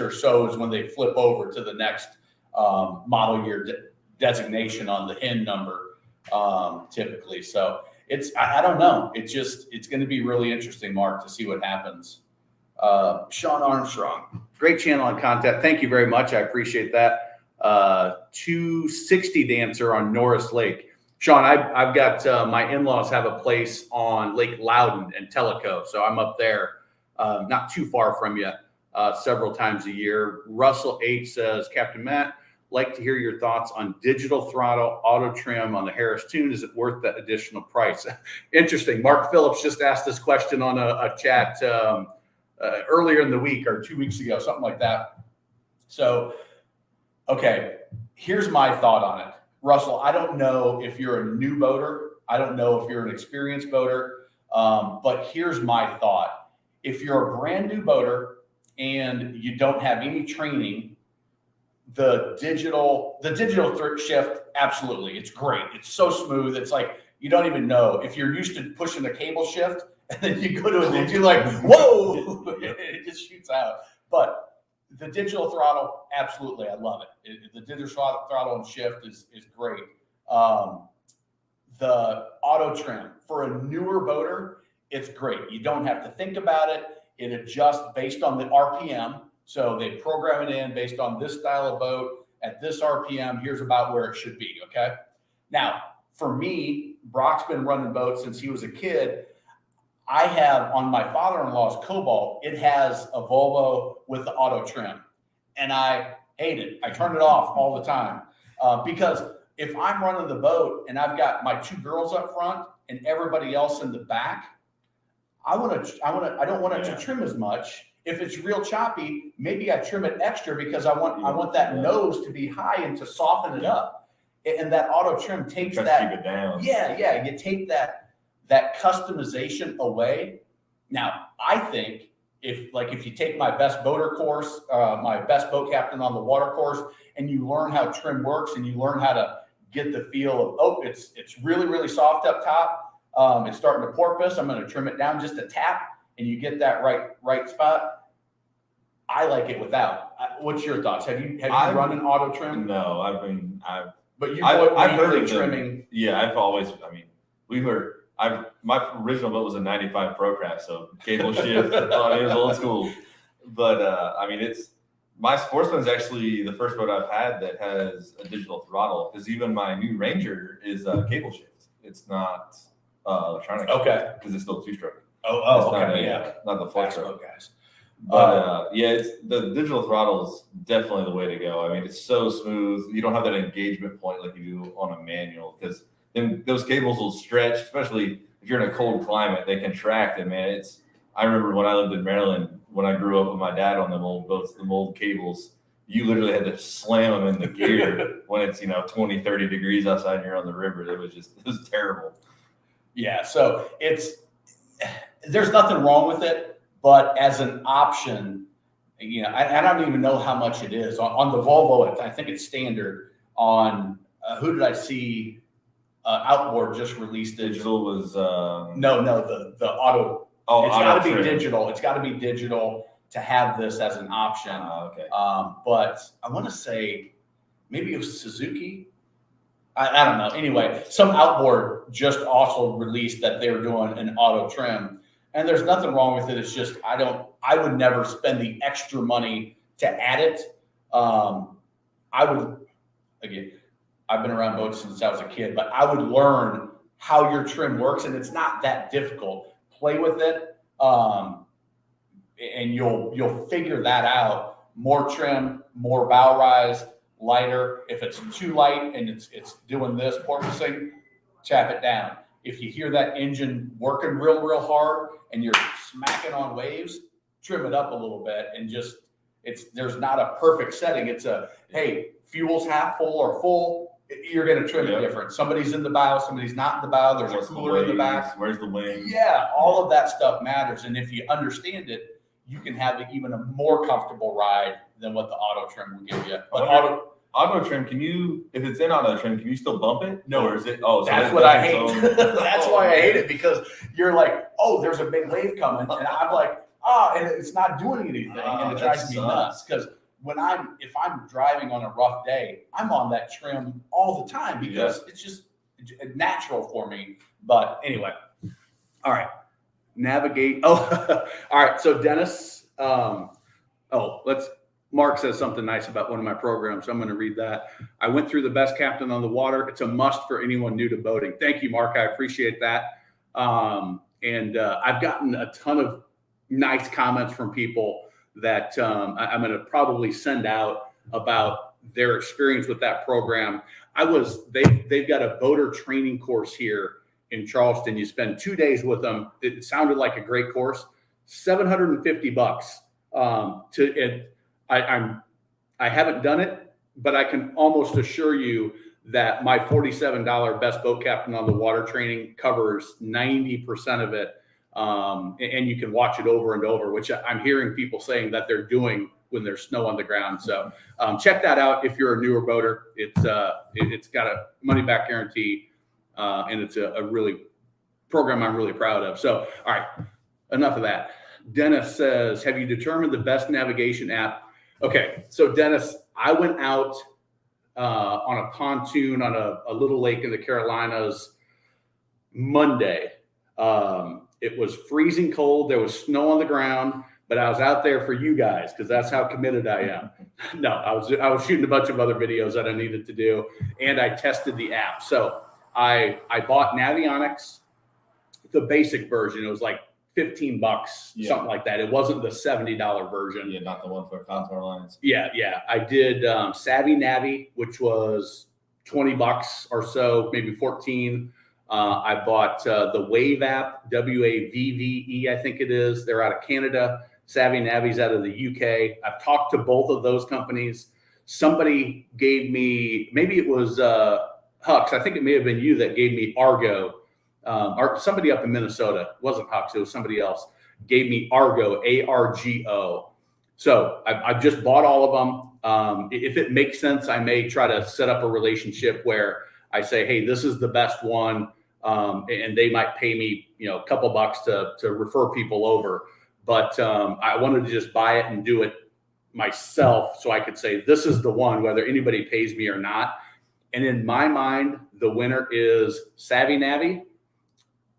or so is when they flip over to the next model year designation on the HIN number, typically. So I don't know. It's going to be really interesting, Mark, to see what happens. Sean Armstrong.
Great channel and content. Thank you very much. I appreciate that. 260 dancer on Norris Lake. Sean, I've got my in-laws have a place on Lake Loudon and Tellico. So I'm up there, not too far from you, several times a year. Russell H says, Captain Matt, like to hear your thoughts on digital throttle auto trim on the Harris Tune. Is it worth that additional price? Interesting. Mark Phillips just asked this question on a chat
Earlier in the week or 2 weeks ago, something like that. So, okay, here's my thought on it. Russell, I don't know if you're a new boater. I don't know if you're an experienced boater, but here's my thought. If you're a brand new boater and you don't have any training, the digital shift, absolutely, it's great. It's so smooth. It's like you don't even know. If you're used to pushing the cable shift, and then you go to a digital, you're like, whoa, it just shoots out. But the digital throttle, absolutely, I love it. The digital throttle and shift is great. The auto trim for a newer boater, it's great. You don't have to think about it. It adjusts based on the RPM. So they program it in based on this style of boat at this RPM. Here's about where it should be. Okay. Now, for me, Brock's been running boats since he was a kid. I have on my father-in-law's Cobalt, it has a Volvo with the auto trim, and I hate it. I turn it off all the time because if I'm running the boat and I've got my two girls up front and everybody else in the back, I don't want it to trim as much. If it's real choppy, maybe I trim it extra because I want that nose to be high and to soften it up. And that auto trim takes
Try to
that.
keep it down.
Yeah, you take that customization away. Now, I think if you take my best boater course, my best boat captain on the water course, and you learn how trim works and you learn how to get the feel of, it's really, really soft up top. It's starting to porpoise. I'm going to trim it down just a tap, and you get that right spot. I like it without. What's your thoughts? Have you run an auto trim?
No, I've
heard
of
trimming.
Yeah, my original boat was a 95 Procraft, so cable shift. It was old school. But it's my Sportsman's actually the first boat I've had that has a digital throttle, because even my new Ranger is cable shift. It's not electronic.
Okay.
Because it's still two-stroke.
Oh,
Okay. Not the flex stroke, guys. But it's the digital throttle is definitely the way to go. I mean, it's so smooth. You don't have that engagement point like you do on a manual, because then those cables will stretch, especially if you're in a cold climate. They contract, and man, I remember when I lived in Maryland, when I grew up with my dad on them old boats, the old cables, you literally had to slam them in the gear when it's 20, 30 degrees outside and you're on the river. It was terrible.
Yeah, so there's nothing wrong with it. But as an option, I don't even know how much it is on the Volvo. I think it's standard. On who did I see? Outboard just released it.
Digital was
no, the auto.
Oh,
it's got to be digital. It's got to be digital to have this as an option.
Okay.
But I want to say maybe it was Suzuki. I don't know. Anyway, some outboard just also released that they were doing an auto trim. And there's nothing wrong with it. It's just I would never spend the extra money to add it. I've been around boats since I was a kid, but I would learn how your trim works, and it's not that difficult. Play with it, and you'll figure that out. More trim, more bow rise, lighter. If it's too light and it's doing this porpoising, tap it down. If you hear that engine working real hard and you're smacking on waves, trim it up a little bit, and there's not a perfect setting. It's hey, fuel's half full or full. You're going to trim it different. Somebody's in the bow, somebody's not in the bow. There's a cooler in the back.
Where's the wing?
Yeah, all of that stuff matters. And if you understand it, you can have even a more comfortable ride than what the auto trim will give you. But
auto trim, if it's in auto trim, can you still bump it?
No.
Or is it?
That's what I hate. That's why I hate it, because you're like, there's a big wave coming, and I'm like, and it's not doing anything, and it drives me nuts. Because if I'm driving on a rough day, I'm on that trim all the time, because it's just natural for me. But anyway,
all right, navigate. All right. So Dennis, Mark says something nice about one of my programs. So I'm going to read that. I went through the best captain on the water. It's a must for anyone new to boating. Thank you, Mark. I appreciate that. And I've gotten a ton of nice comments from people that I'm going to probably send out about their experience with that program. They've got a boater training course here in Charleston. You spend 2 days with them. It sounded like a great course. $750. I haven't done it, but I can almost assure you that my $47 best boat captain on the water training covers 90% of it. And you can watch it over and over, which I'm hearing people saying that they're doing when there's snow on the ground. So check that out if you're a newer boater. It's got a money back guarantee, and it's a really program I'm really proud of. So, all right, enough of that. Dennis says, have you determined the best navigation app? Okay, so Dennis, I went out on a pontoon on a little lake in the Carolinas Monday. It was freezing cold. There was snow on the ground, but I was out there for you guys because that's how committed I am. No, I was shooting a bunch of other videos that I needed to do, and I tested the app. So I bought Navionics, the basic version. It was like $15, something like that. It wasn't the $70 version.
Yeah, not the one for contour lines.
Yeah. I did Savvy Navi, which was $20 or so, maybe 14. I bought the Wave app, WAVVE, I think it is. They're out of Canada. Savvy Navi's out of the UK. I've talked to both of those companies. Somebody gave me, maybe it was
Hux, I think it may have been you that gave me Argo, or somebody up in Minnesota. It wasn't Hux, it was somebody else. Gave me Argo, ARGO. So I've just bought all of them. If it makes sense, I may try to set up a relationship where I say, hey, this is the best one. And they might pay me, a couple bucks to refer people over. But I wanted to just buy it and do it myself so I could say, this is the one, whether anybody pays me or not. And in my mind, the winner is Savvy Navi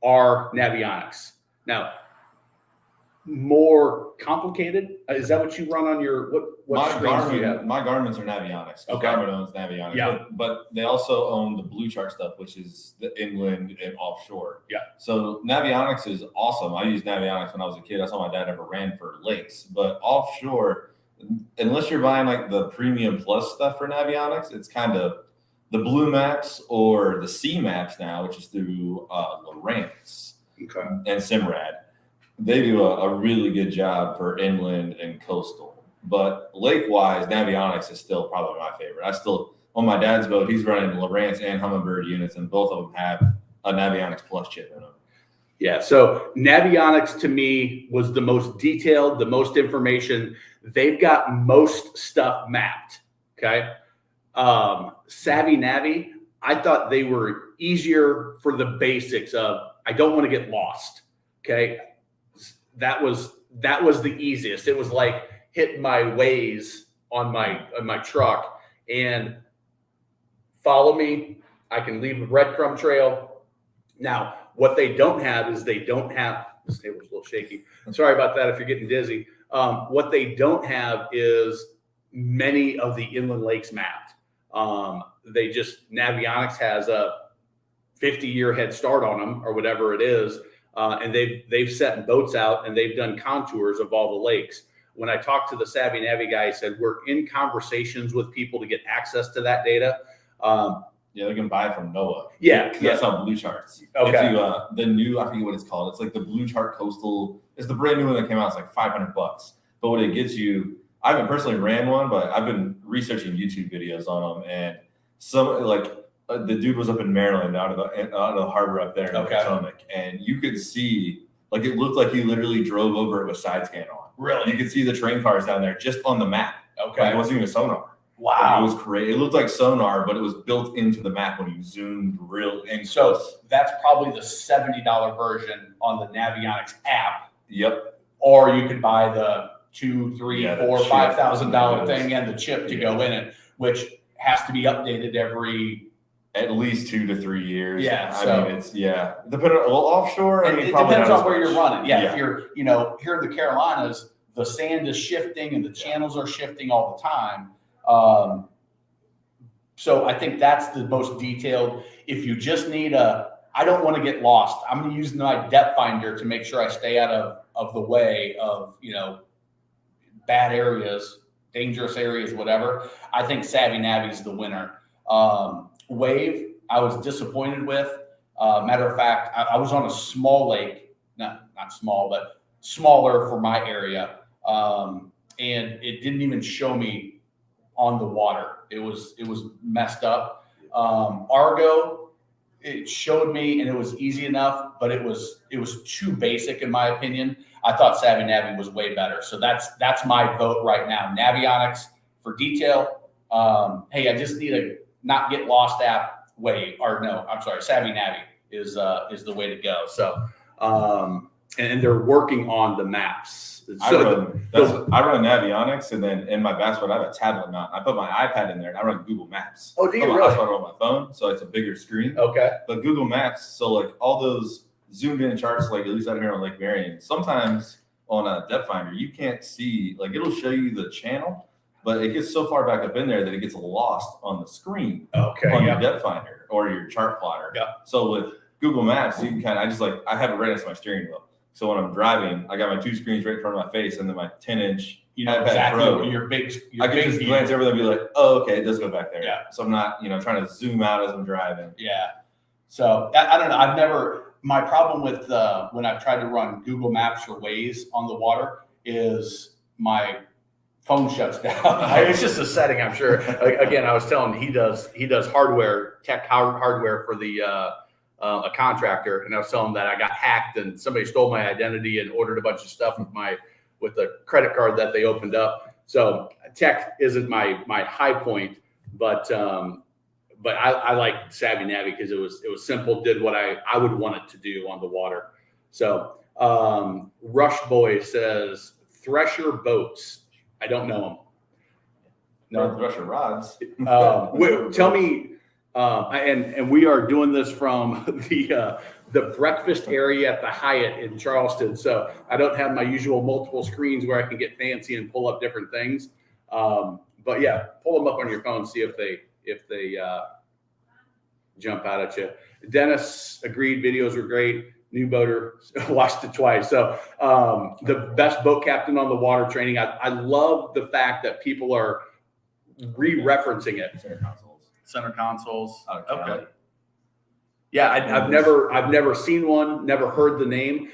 or Navionics. Now, more complicated? Is that what you run on your what screens do you have?
My Garmin's are Navionics.
Okay.
Garmin owns Navionics.
Yeah.
But they also own the Blue Chart stuff, which is the inland and offshore.
Yeah.
So Navionics is awesome. I used Navionics when I was a kid. That's all my dad ever ran for lakes. But offshore, unless you're buying like the premium plus stuff for Navionics, it's kind of the Blue Maps or the C Maps now, which is through Lowrance and Simrad. They do a really good job for inland and coastal. But lake-wise, Navionics is still probably my favorite. On my dad's boat, he's running Lowrance and Humminbird units, and both of them have a Navionics Plus chip in them.
Yeah, so Navionics to me was the most detailed, the most information. They've got most stuff mapped, okay? Savvy Navi, I thought they were easier for the basics of, I don't want to get lost, okay? That was the easiest. It was like hitting my Waze on my truck and follow me. I can leave a breadcrumb trail. Now, what they don't have is this table's a little shaky. Sorry about that if you're getting dizzy. What they don't have is many of the inland lakes mapped. Navionics has a 50-year head start on them or whatever it is. And they've set boats out and they've done contours of all the lakes. When I talked to the Savvy Navi guy, he said, we're in conversations with people to get access to that data.
They can buy it from NOAA.
Yeah.
That's how Blue Charts.
Okay.
If you, the new, I forget what it's called. It's like the Blue Chart Coastal. It's the brand new one that came out. It's like $500. But what it gets you, I haven't personally ran one, but I've been researching YouTube videos on them. And the dude was up in Maryland, out of the harbor up there in Potomac, and you could see, it looked like you literally drove over it with side scan on.
Really?
You could see the train cars down there just on the map.
Okay.
It wasn't even sonar.
Wow.
It was crazy. It looked like sonar, but it was built into the map when you zoomed real in
So
close.
that's probably the $70 version on the Navionics app.
Yep.
Or you could buy the $2,000, $3,000,
the
$4,000,
chip.
$5,000 thing and the chip to go in it, which has to be updated every.
At least 2 to 3 years.
Yeah,
I mean, it's depending on offshore.
It depends on where you're running. Yeah.
Yeah.
If you're, here in the Carolinas, the sand is shifting and the channels are shifting all the time. So I think that's the most detailed. If you just need I don't want to get lost, I'm going to use my depth finder to make sure I stay out of the way of, bad areas, dangerous areas, whatever. I think Savvy Navi is the winner. Wave, I was disappointed with. Matter of fact, I was on a small lake, not small, but smaller for my area. And it didn't even show me on the water. It was messed up. Argo, it showed me and it was easy enough, but it was too basic in my opinion. I thought Savvy Navi was way better. So that's my vote right now. Navionics for detail. Hey, I just need a not get lost app. Savvy Navi is the way to go. So,
and they're working on the maps.
I run Navionics, and then in my bass boat, I have a tablet mount. I put my iPad in there, and I run Google Maps.
Oh, do you
I
really?
run on my phone, so it's a bigger screen.
Okay.
But Google Maps, so all those zoomed in charts, at least out here on Lake Marion, sometimes on a depth finder, you can't see, it'll show you the channel, but it gets so far back up in there that it gets lost on the screen on your depth finder or your chart plotter.
Yeah.
So with Google Maps, you can I have it right next to my steering wheel. So when I'm driving, I got my two screens right in front of my face and then my 10-inch iPad
exactly
Pro.
where your big.
I can just glance over there and be like, oh, okay, it does go back there.
Yeah.
So I'm not, trying to zoom out as I'm driving.
Yeah. So I don't know. My problem with when I've tried to run Google Maps or Waze on the water is my phone shuts down.
It's just a setting, I'm sure. Again, I was telling him he does hardware, tech hardware for the a contractor, and I was telling him that I got hacked and somebody stole my identity and ordered a bunch of stuff with the credit card that they opened up. So tech isn't my high point, but I like Savvy Navy because it was simple, did what I would want it to do on the water. So Rush Boy says Thresher boats. I don't know them.
No, Thresher rods.
Tell me, and we are doing this from the breakfast area at the Hyatt in Charleston. So I don't have my usual multiple screens where I can get fancy and pull up different things. But yeah, pull them up on your phone, see if they jump out at you. Dennis agreed, videos were great. New boater, watched it twice. So the best boat captain on the water training. I love the fact that people are re-referencing it.
Center consoles.
Okay. Yeah, I've never seen one, never heard the name.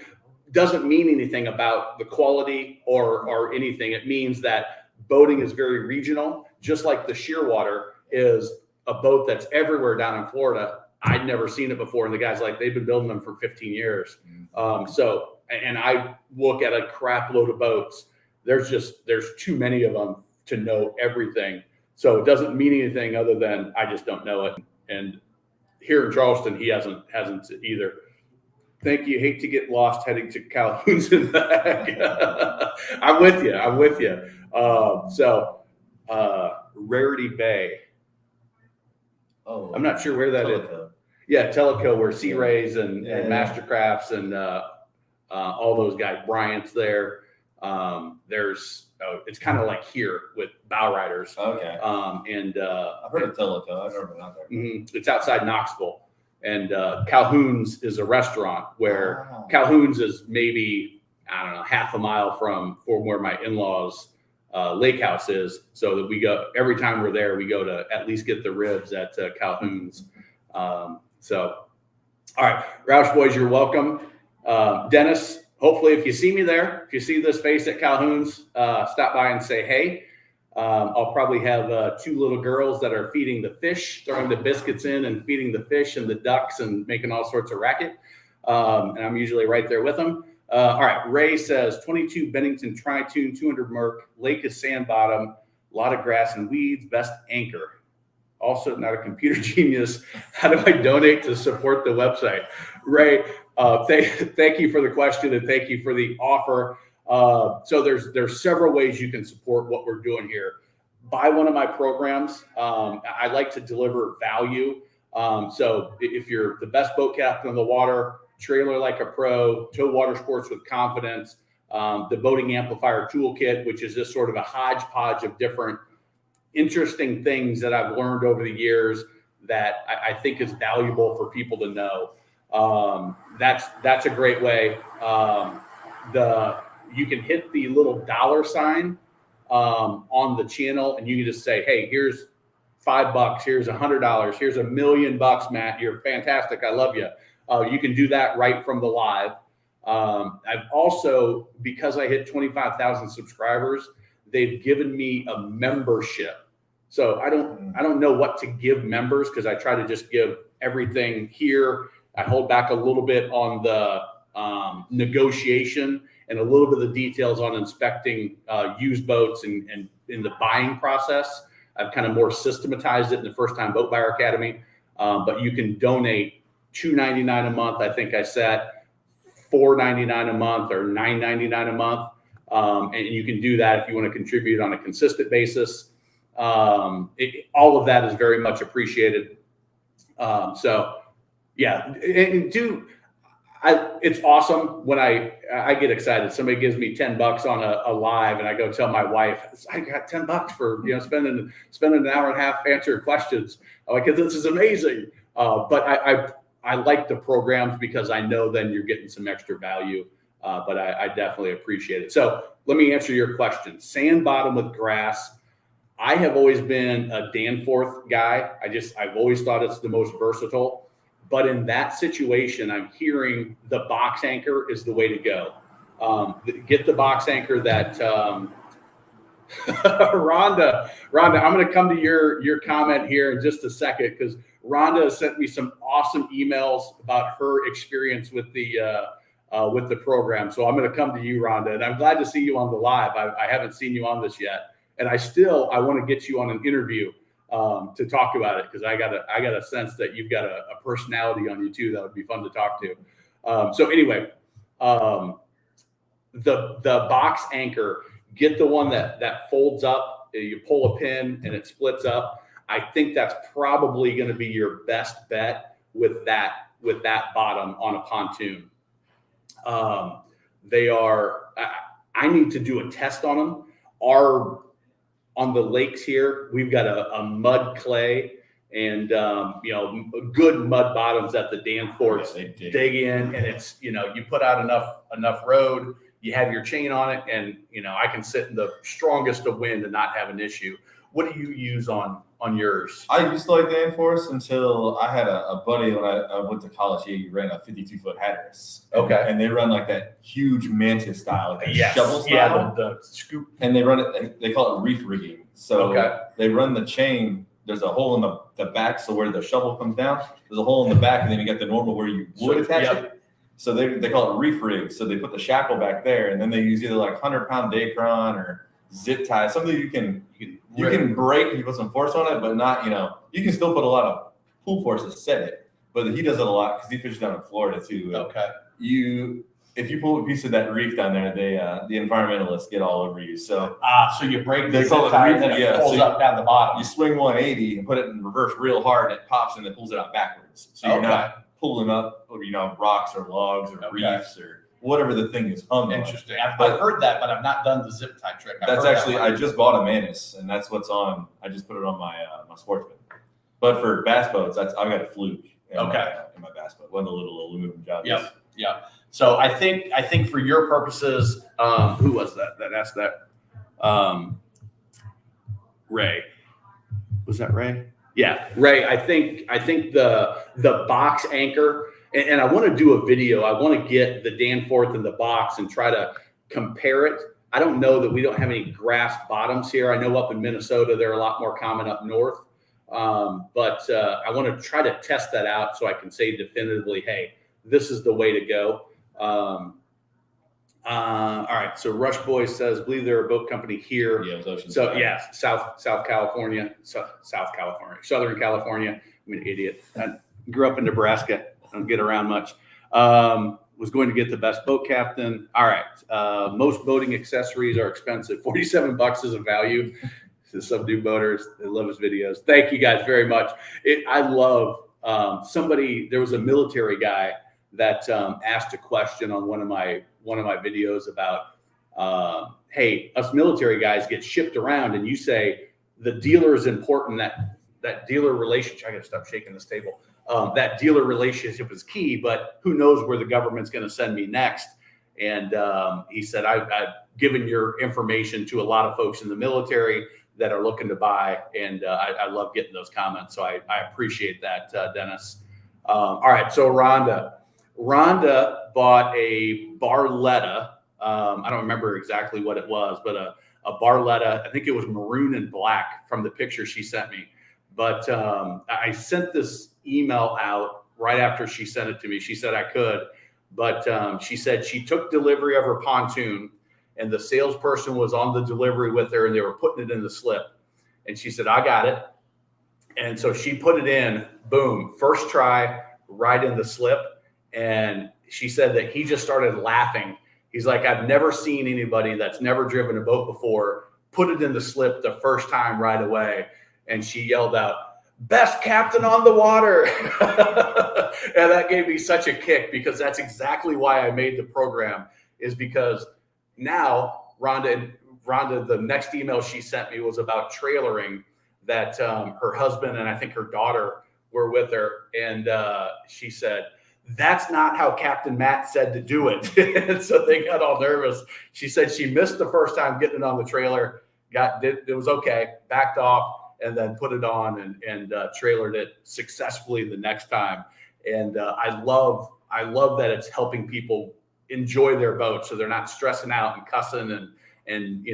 Doesn't mean anything about the quality or anything. It means that boating is very regional, just like the Shearwater is a boat that's everywhere down in Florida. I'd never seen it before. And the guy's like, they've been building them for 15 years. So, and I look at a crap load of boats. There's too many of them to know everything. So it doesn't mean anything other than I just don't know it. And here in Charleston, he hasn't either. Thank you. Hate to get lost heading to Calhoun's in the heck. I'm with you. Rarity Bay.
Oh,
I'm not sure where that is. Yeah, Teleco, where Sea Rays and Mastercrafts and all those guys, Bryant's there. It's kind of like here with bow riders.
Okay. I've heard of Teleco. I've never been out there.
It's outside Knoxville, and Calhoun's is a restaurant where Calhoun's is maybe, I don't know, half a mile from where my in-laws lake house is, so that we go every time we're there, we go to at least get the ribs at Calhoun's. So, all right, Roush boys, you're welcome. Dennis, hopefully if you see me there, if you see this face at Calhoun's, stop by and say hey. I'll probably have two little girls that are feeding the fish, throwing the biscuits in and feeding the fish and the ducks and making all sorts of racket. And I'm usually right there with them. All right, Ray says 22 Bennington Tri-Tune, 200 Merc, lake is sand bottom, a lot of grass and weeds, best anchor. Also not a computer genius. How do I donate to support the website? Ray, thank you for the question and thank you for the offer. So there's several ways you can support what we're doing here. Buy one of my programs. I like to deliver value. So if you're the best boat captain on the water, trailer like a pro, tow water sports with confidence, the boating amplifier toolkit, which is just sort of a hodgepodge of different interesting things that I've learned over the years that I think is valuable for people to know. That's a great way. You can hit the little $sign on the channel, and you can just say, hey, here's $5, here's $100, here's $1 million, Matt. You're fantastic. I love you. You can do that right from the live. I've also, because I hit 25,000 subscribers, they've given me a membership. So I don't know what to give members because I try to just give everything here. I hold back a little bit on the negotiation and a little bit of the details on inspecting used boats and in the buying process. I've kind of more systematized it in the First Time Boat Buyer Academy. But you can donate $2.99 a month. I think I set $4.99 a month or $9.99 a month. And you can do that if you want to contribute on a consistent basis. All of that is very much appreciated. So yeah, it's awesome when I get excited. Somebody gives me $10 on a live, and I go tell my wife, I got $10 for spending an hour and a half answering questions. I'm like, this is amazing. But I like the programs because I know then you're getting some extra value. But I definitely appreciate it. So let me answer your question. Sand bottom with grass. I have always been a Danforth guy. I've always thought it's the most versatile. But in that situation, I'm hearing the box anchor is the way to go. Get the box anchor that Rhonda, I'm going to come to your comment here in just a second because Rhonda has sent me some awesome emails about her experience with the program. So I'm going to come to you, Rhonda, and I'm glad to see you on the live. I haven't seen you on this yet, and I want to get you on an interview to talk about it because I got a sense that you've got a personality on you too that would be fun to talk to. So anyway, the box anchor. Get the one that folds up. You pull a pin and it splits up. I think that's probably going to be your best bet with that bottom on a pontoon. They are. I need to do a test on them. On the lakes here, we've got a mud clay and good mud bottoms that the Danforths dig in, and it's you put out enough road. You have your chain on it, and I can sit in the strongest of wind and not have an issue. What do you use on yours?
I used to like Danforths until I had a buddy when I went to college. He ran a 52-foot Hatteras.
Okay.
And they run like that huge mantis style, like
Yes.
shovel style.
Yeah, the scoop.
And they run it. They call it reef rigging. So they run the chain. There's a hole in the back, so where the shovel comes down, there's a hole in the back, and then you got the normal where you would attach it. So they call it reef rig. So they put the shackle back there, and then they use either like 100-pound Dacron or zip tie, something you can break if you put some force on it, but not you can still put a lot of pull force to set it. But he does it a lot because he fishes down in Florida too.
Okay.
If you pull a piece of that reef down there, the environmentalists get all over you. So
so you break
they
the
call
zip
it
tie
reef,
and then it
yeah,
pulls
so
up down the bottom.
you swing 180 and put it in reverse real hard, and it pops and it pulls it out backwards. So you're not pulling up rocks or logs or reefs or whatever the thing is hung on.
Interesting. I've heard that, but I've not done the zip tie trick.
That's actually I just bought a Mantis, and that's what's on. I just put it on my my Sportsman. But for bass boats, I've got a Fluke. In my bass boat, one of the little aluminum jobs.
Yeah. So I think for your purposes,
Who was that asked that? Ray. Was that Ray? Yeah, Ray. I think the box anchor, and I want to do a video. I want to get the Danforth in the box and try to compare it. I don't know that we don't have any grass bottoms here. I know up in Minnesota they're a lot more common up north, but I want to try to test that out so I can say definitively, hey, this is the way to go. All right. So Rush Boys says, believe they're a boat company here.
Yeah, it was Oceanside.
So yeah, Southern California. I'm an idiot. I grew up in Nebraska. I don't get around much. Was going to get the best boat captain. All right. Most boating accessories are expensive. $47 is a value. Some new boaters, they love his videos. Thank you guys very much. I love there was a military guy that asked a question on one of my videos about, hey, us military guys get shipped around, and you say the dealer is important. That dealer relationship. I got to stop shaking this table. That dealer relationship is key, but who knows where the government's going to send me next? And he said, I've given your information to a lot of folks in the military that are looking to buy, and I love getting those comments. So I appreciate that, Dennis. All right, so Rhonda bought a Barletta. I don't remember exactly what it was, but a Barletta. I think it was maroon and black from the picture she sent me. But I sent this email out right after she sent it to me. She said I could, but she said she took delivery of her pontoon, and the salesperson was on the delivery with her, and they were putting it in the slip. And she said, I got it. And so she put it in, boom, first try, right in the slip. And she said that he just started laughing. He's like, I've never seen anybody that's never driven a boat before put it in the slip the first time right away. And she yelled out, best captain on the water. And that gave me such a kick, because that's exactly why I made the program, is because now Rhonda, the next email she sent me was about trailering, that her husband and I think her daughter were with her. And she said, that's not how Captain Matt said to do it. And so they got all nervous. She said she missed the first time getting it on the trailer, it was okay, backed off, and then put it on and trailered it successfully the next time. And I love that it's helping people enjoy their boat, so they're not stressing out and cussing and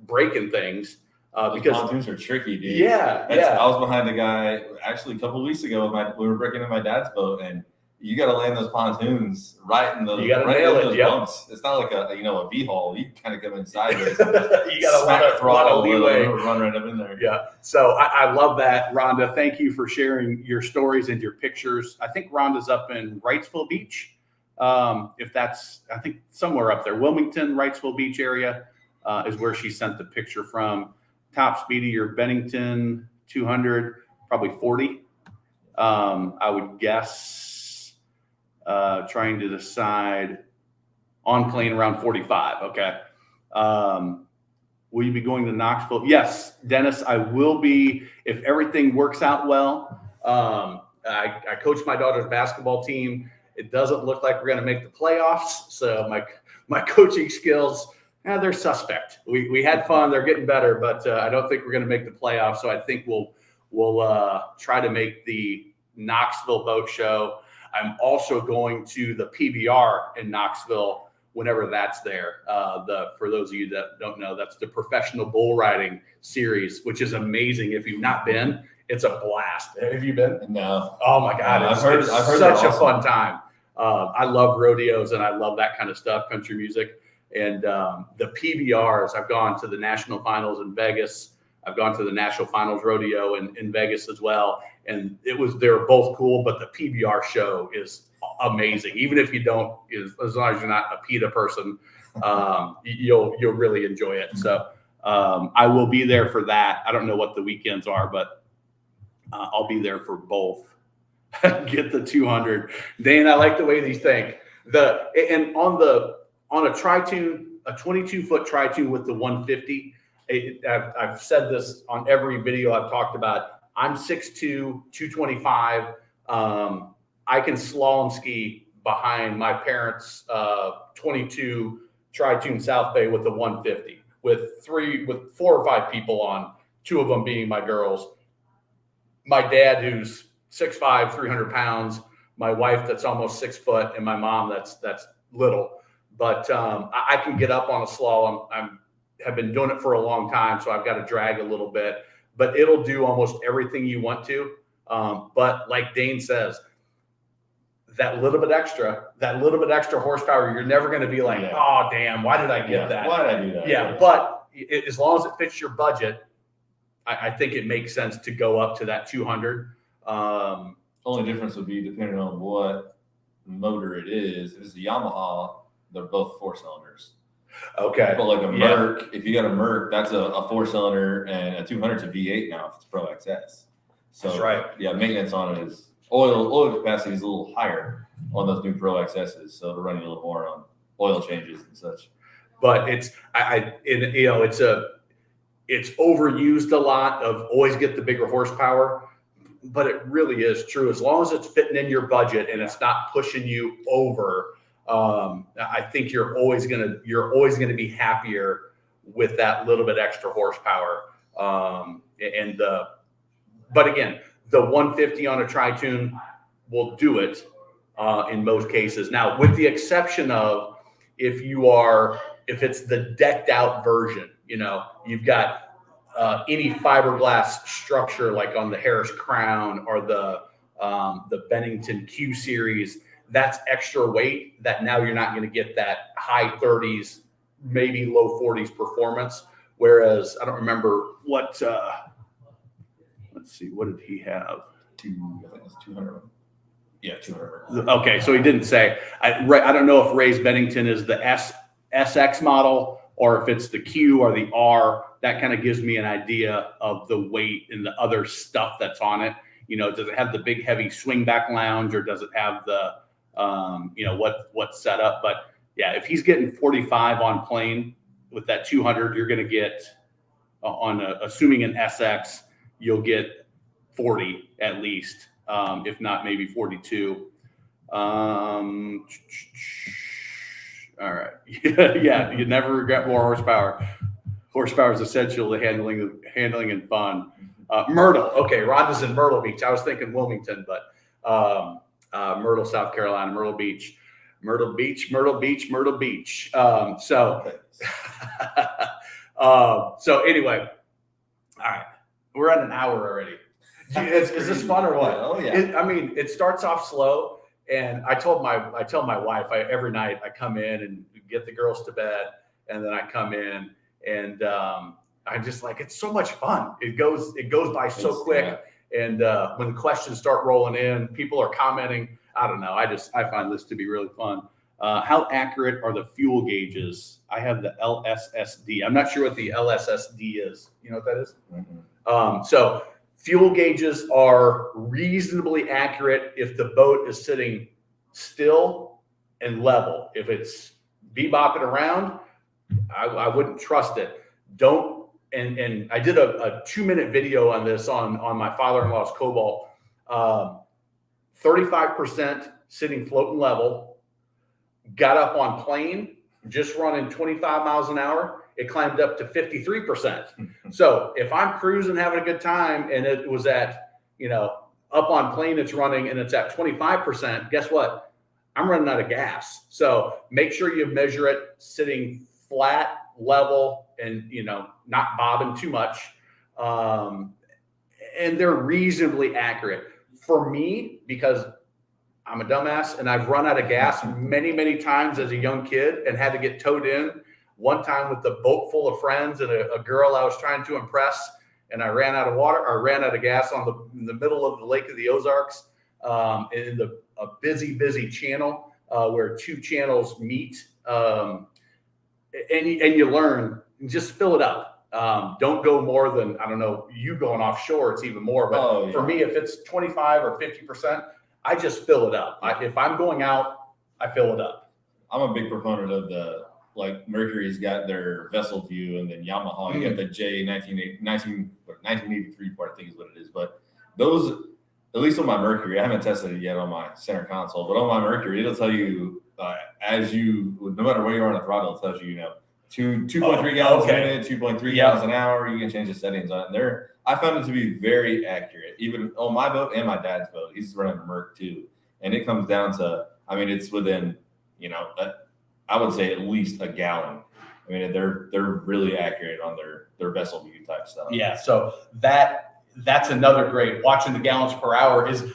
breaking things.
Those
Because
pontoons are tricky, dude.
yeah, yeah.
I was behind a guy actually a couple of weeks ago. We were breaking in my dad's boat, and you got to land those pontoons right in the
You gotta
right
nail
in
it,
those
yep.
bumps. It's not like a V haul. You kind of come in sideways.
You got a lot of leeway.
Run right up in there.
Yeah. So I love that, Rhonda. Thank you for sharing your stories and your pictures. I think Rhonda's up in Wrightsville Beach. If that's, I think somewhere up there, Wilmington, Wrightsville Beach area is where she sent the picture from. Top speed of your Bennington 200, probably 40. I would guess, trying to decide on plane around 45. Okay. Will you be going to Knoxville? Yes, Dennis, I will be if everything works out well. I coach my daughter's basketball team. It doesn't look like we're going to make the playoffs. So my coaching skills, they're suspect. We had fun. They're getting better, but I don't think we're going to make the playoffs. So I think we'll try to make the Knoxville Boat Show. I'm also going to the PBR in Knoxville whenever that's there. For those of you that don't know, that's the Professional Bull Riding Series, which is amazing. If you've not been, it's a blast. Have you been?
No.
Oh my God,
I've heard
such a fun time. I love rodeos and I love that kind of stuff, country music. And the PBRs, I've gone to the national finals in Vegas. I've gone to the national finals rodeo in Vegas as well. And they're both cool, but the PBR show is amazing. Even if you don't, as long as you're not a PETA person, you'll really enjoy it. So I will be there for that. I don't know what the weekends are, but I'll be there for both. Get the 200. Dane, I like the way these think. On a tri-tune, a 22-foot tri-tune with the 150, I've said this on every video I've talked about. I'm 6'2", 225. I can slalom ski behind my parents' 22 tri-tune South Bay with the 150 with 4 or 5 people on, 2 of them being my girls. My dad, who's 6'5", 300 pounds, my wife that's almost 6 foot, and my mom that's little. But I can get up on a slalom. Have been doing it for a long time, so I've got to drag a little bit. But it'll do almost everything you want to. But like Dane says, that little bit extra horsepower, you're never going to be like, oh, damn, why did I get that?
Why did I do that?
Yeah, but as long as it fits your budget, I think it makes sense to go up to that 200.
Only difference would be depending on what motor it is. If it's a Yamaha, they're both 4 cylinders.
Okay.
But like a Merc, if you got a Merc, that's a 4-cylinder, and a 200's a V8 now if it's Pro XS. So
that's right.
Yeah, maintenance on it is oil capacity is a little higher on those new Pro XSs, so they're running a little more on oil changes and such.
But it's overused a lot of always get the bigger horsepower, but it really is true. As long as it's fitting in your budget and it's not pushing you over, I think you're always gonna be happier with that little bit extra horsepower. But again, the 150 on a tri-tune will do it in most cases. Now, with the exception of if it's the decked out version, you've got any fiberglass structure like on the Harris Crown or the Bennington Q series. That's extra weight that now you're not going to get that high 30s, maybe low 40s performance. Whereas I don't remember what, let's see, what did he have?
I think it's 200. Yeah, 200.
Okay, so he didn't say. I don't know if Ray's Bennington is the SX model or if it's the Q or the R. That kind of gives me an idea of the weight and the other stuff that's on it. Does it have the big heavy swing back lounge or does it have the what's set up? But yeah, if he's getting 45 on plane with that 200, you're going to get assuming an SX, you'll get 40 at least, if not maybe 42. All right. Yeah, you never regret more horsepower. Horsepower is essential to handling and fun. Myrtle. Okay, Rhonda's in Myrtle Beach. I was thinking Wilmington, but Myrtle, South Carolina, Myrtle Beach. So anyway, all right, we're at an hour already. Is this fun or what?
Oh yeah.
It starts off slow, and I tell my wife every night I come in and get the girls to bed, and then I come in and I'm just like, it's so much fun. It goes by so quick, and when the questions start rolling in, people are commenting. I don't know. I find this to be really fun. How accurate are the fuel gauges? I have the LSSD. I'm not sure what the LSSD is. You know what that is?
Mm-hmm.
So fuel gauges are reasonably accurate if the boat is sitting still and level. If it's bebopping around, I wouldn't trust it. Don't. And I did a 2-minute video on this on my father-in-law's Cobalt. 35% sitting floating level. Got up on plane, just running 25 miles an hour. It climbed up to 53%. So if I'm cruising, having a good time, and it was at, up on plane, it's running and it's at 25%, guess what? I'm running out of gas. So make sure you measure it sitting flat, level, and, not bobbing too much. And they're reasonably accurate. For me, because I'm a dumbass and I've run out of gas many, many times as a young kid and had to get towed in. One time with the boat full of friends and a girl I was trying to impress, and I ran out of water, or ran out of gas in the middle of the Lake of the Ozarks, in a busy channel where 2 channels meet, and you learn, just fill it up. Don't go more than, I don't know, you going offshore, it's even more. But for me, if it's 25 or 50%, I just fill it up. If I'm going out, I fill it up.
I'm a big proponent of Mercury's got their vessel view, and then Yamaha, you got the J 1983 part, I think is what it is. But those, at least on my Mercury, I haven't tested it yet on my center console, but on my Mercury, it'll tell you, no matter where you are on the throttle, it tells you, 2.3 gallons a minute, 2.3 gallons an hour. You can change the settings on it. I found it to be very accurate, even on my boat and my dad's boat. He's running a Merc too. And it comes down to, it's within, I would say at least a gallon. They're really accurate on their vessel view type stuff.
Yeah. So that's another great, watching the gallons per hour is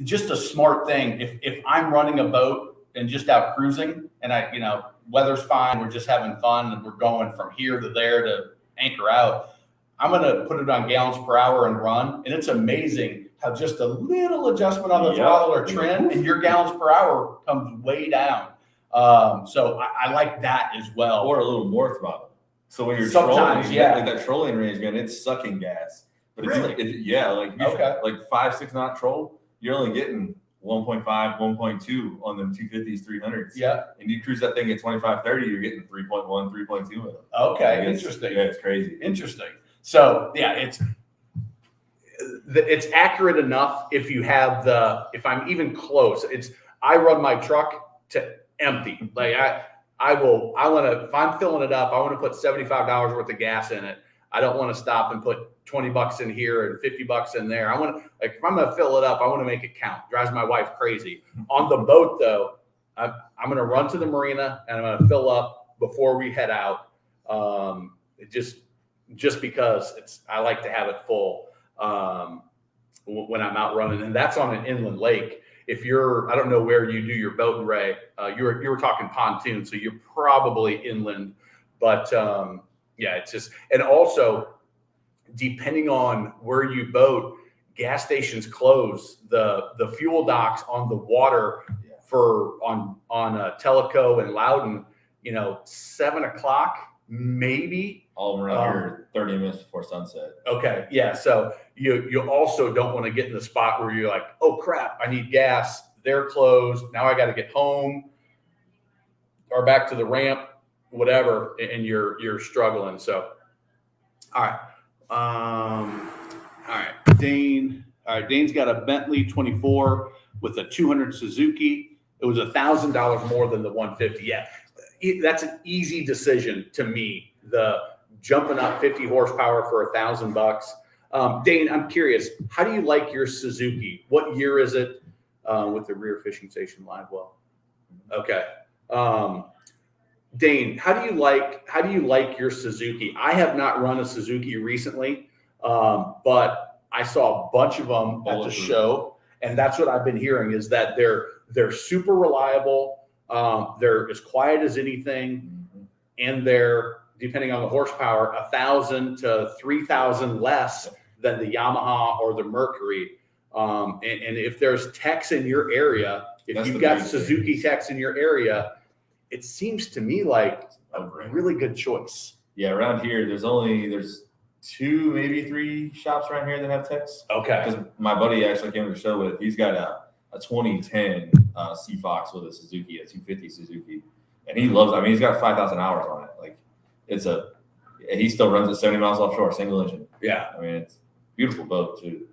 just a smart thing. If I'm running a boat and just out cruising and weather's fine, we're just having fun and we're going from here to there to anchor out, I'm going to put it on gallons per hour and run. And it's amazing how just a little adjustment on the throttle or trim and your gallons per hour comes way down. So I like that as well.
Or a little more throttle. So when you're
sometimes,
trolling, like that trolling range, man, it's sucking gas. But
really?
Like 5-6 knot troll, you're only getting 1.5, 1.2 on them 250s, 300s.
Yeah.
And you cruise that thing at 25, 30, you're getting 3.1, 3.2 with them.
Okay. Interesting.
Yeah, it's crazy.
Interesting. So yeah, it's accurate enough if you have if I'm even close. I run my truck to empty. Like if I'm filling it up, I want to put $75 worth of gas in it. I don't want to stop and put $20 in here and $50 in there. I want to, if I'm going to fill it up, I want to make it count. Drives my wife crazy. On the boat though, I'm going to run to the marina and I'm going to fill up before we head out. Just because I like to have it full when I'm out running, and that's on an inland lake. If I don't know where you do your boat, Ray. You were talking pontoon, so you're probably inland. But it's just, and also depending on where you boat, gas stations close. The fuel docks on the water on Tellico and Loudon, 7 o'clock maybe.
All around here 30 minutes before sunset.
Okay. Yeah. So you also don't want to get in the spot where you're like, oh crap, I need gas. They're closed. Now I got to get home or back to the ramp, whatever. And you're struggling. So, all right. All right. Dane's got a Bentley 24 with a 200 Suzuki. It was $1,000 more than the 150. Yeah. That's an easy decision to me. The jumping up 50 horsepower for $1,000. Dane, I'm curious, how do you like your Suzuki? What year is it with the rear fishing station live well? Okay. Dane, how do you like your Suzuki? I have not run a Suzuki recently, but I saw a bunch of them at the show, and that's what I've been hearing is that they're super reliable. They're as quiet as anything, and they're, depending on the horsepower, 1,000 to 3,000 less than the Yamaha or the Mercury. And if there's techs in your area, if you've got Suzuki techs in your area, it seems to me like a really good choice.
Yeah, around here, there's 2, maybe 3 shops around here that have techs.
Okay.
Because my buddy actually came to the show with, he's got a 2010 Sea Fox with a Suzuki, a 250 Suzuki. And he loves, I mean, he's got 5,000 hours on it. Like, he still runs at 70 miles offshore, single engine.
Yeah.
I mean, it's a beautiful boat too.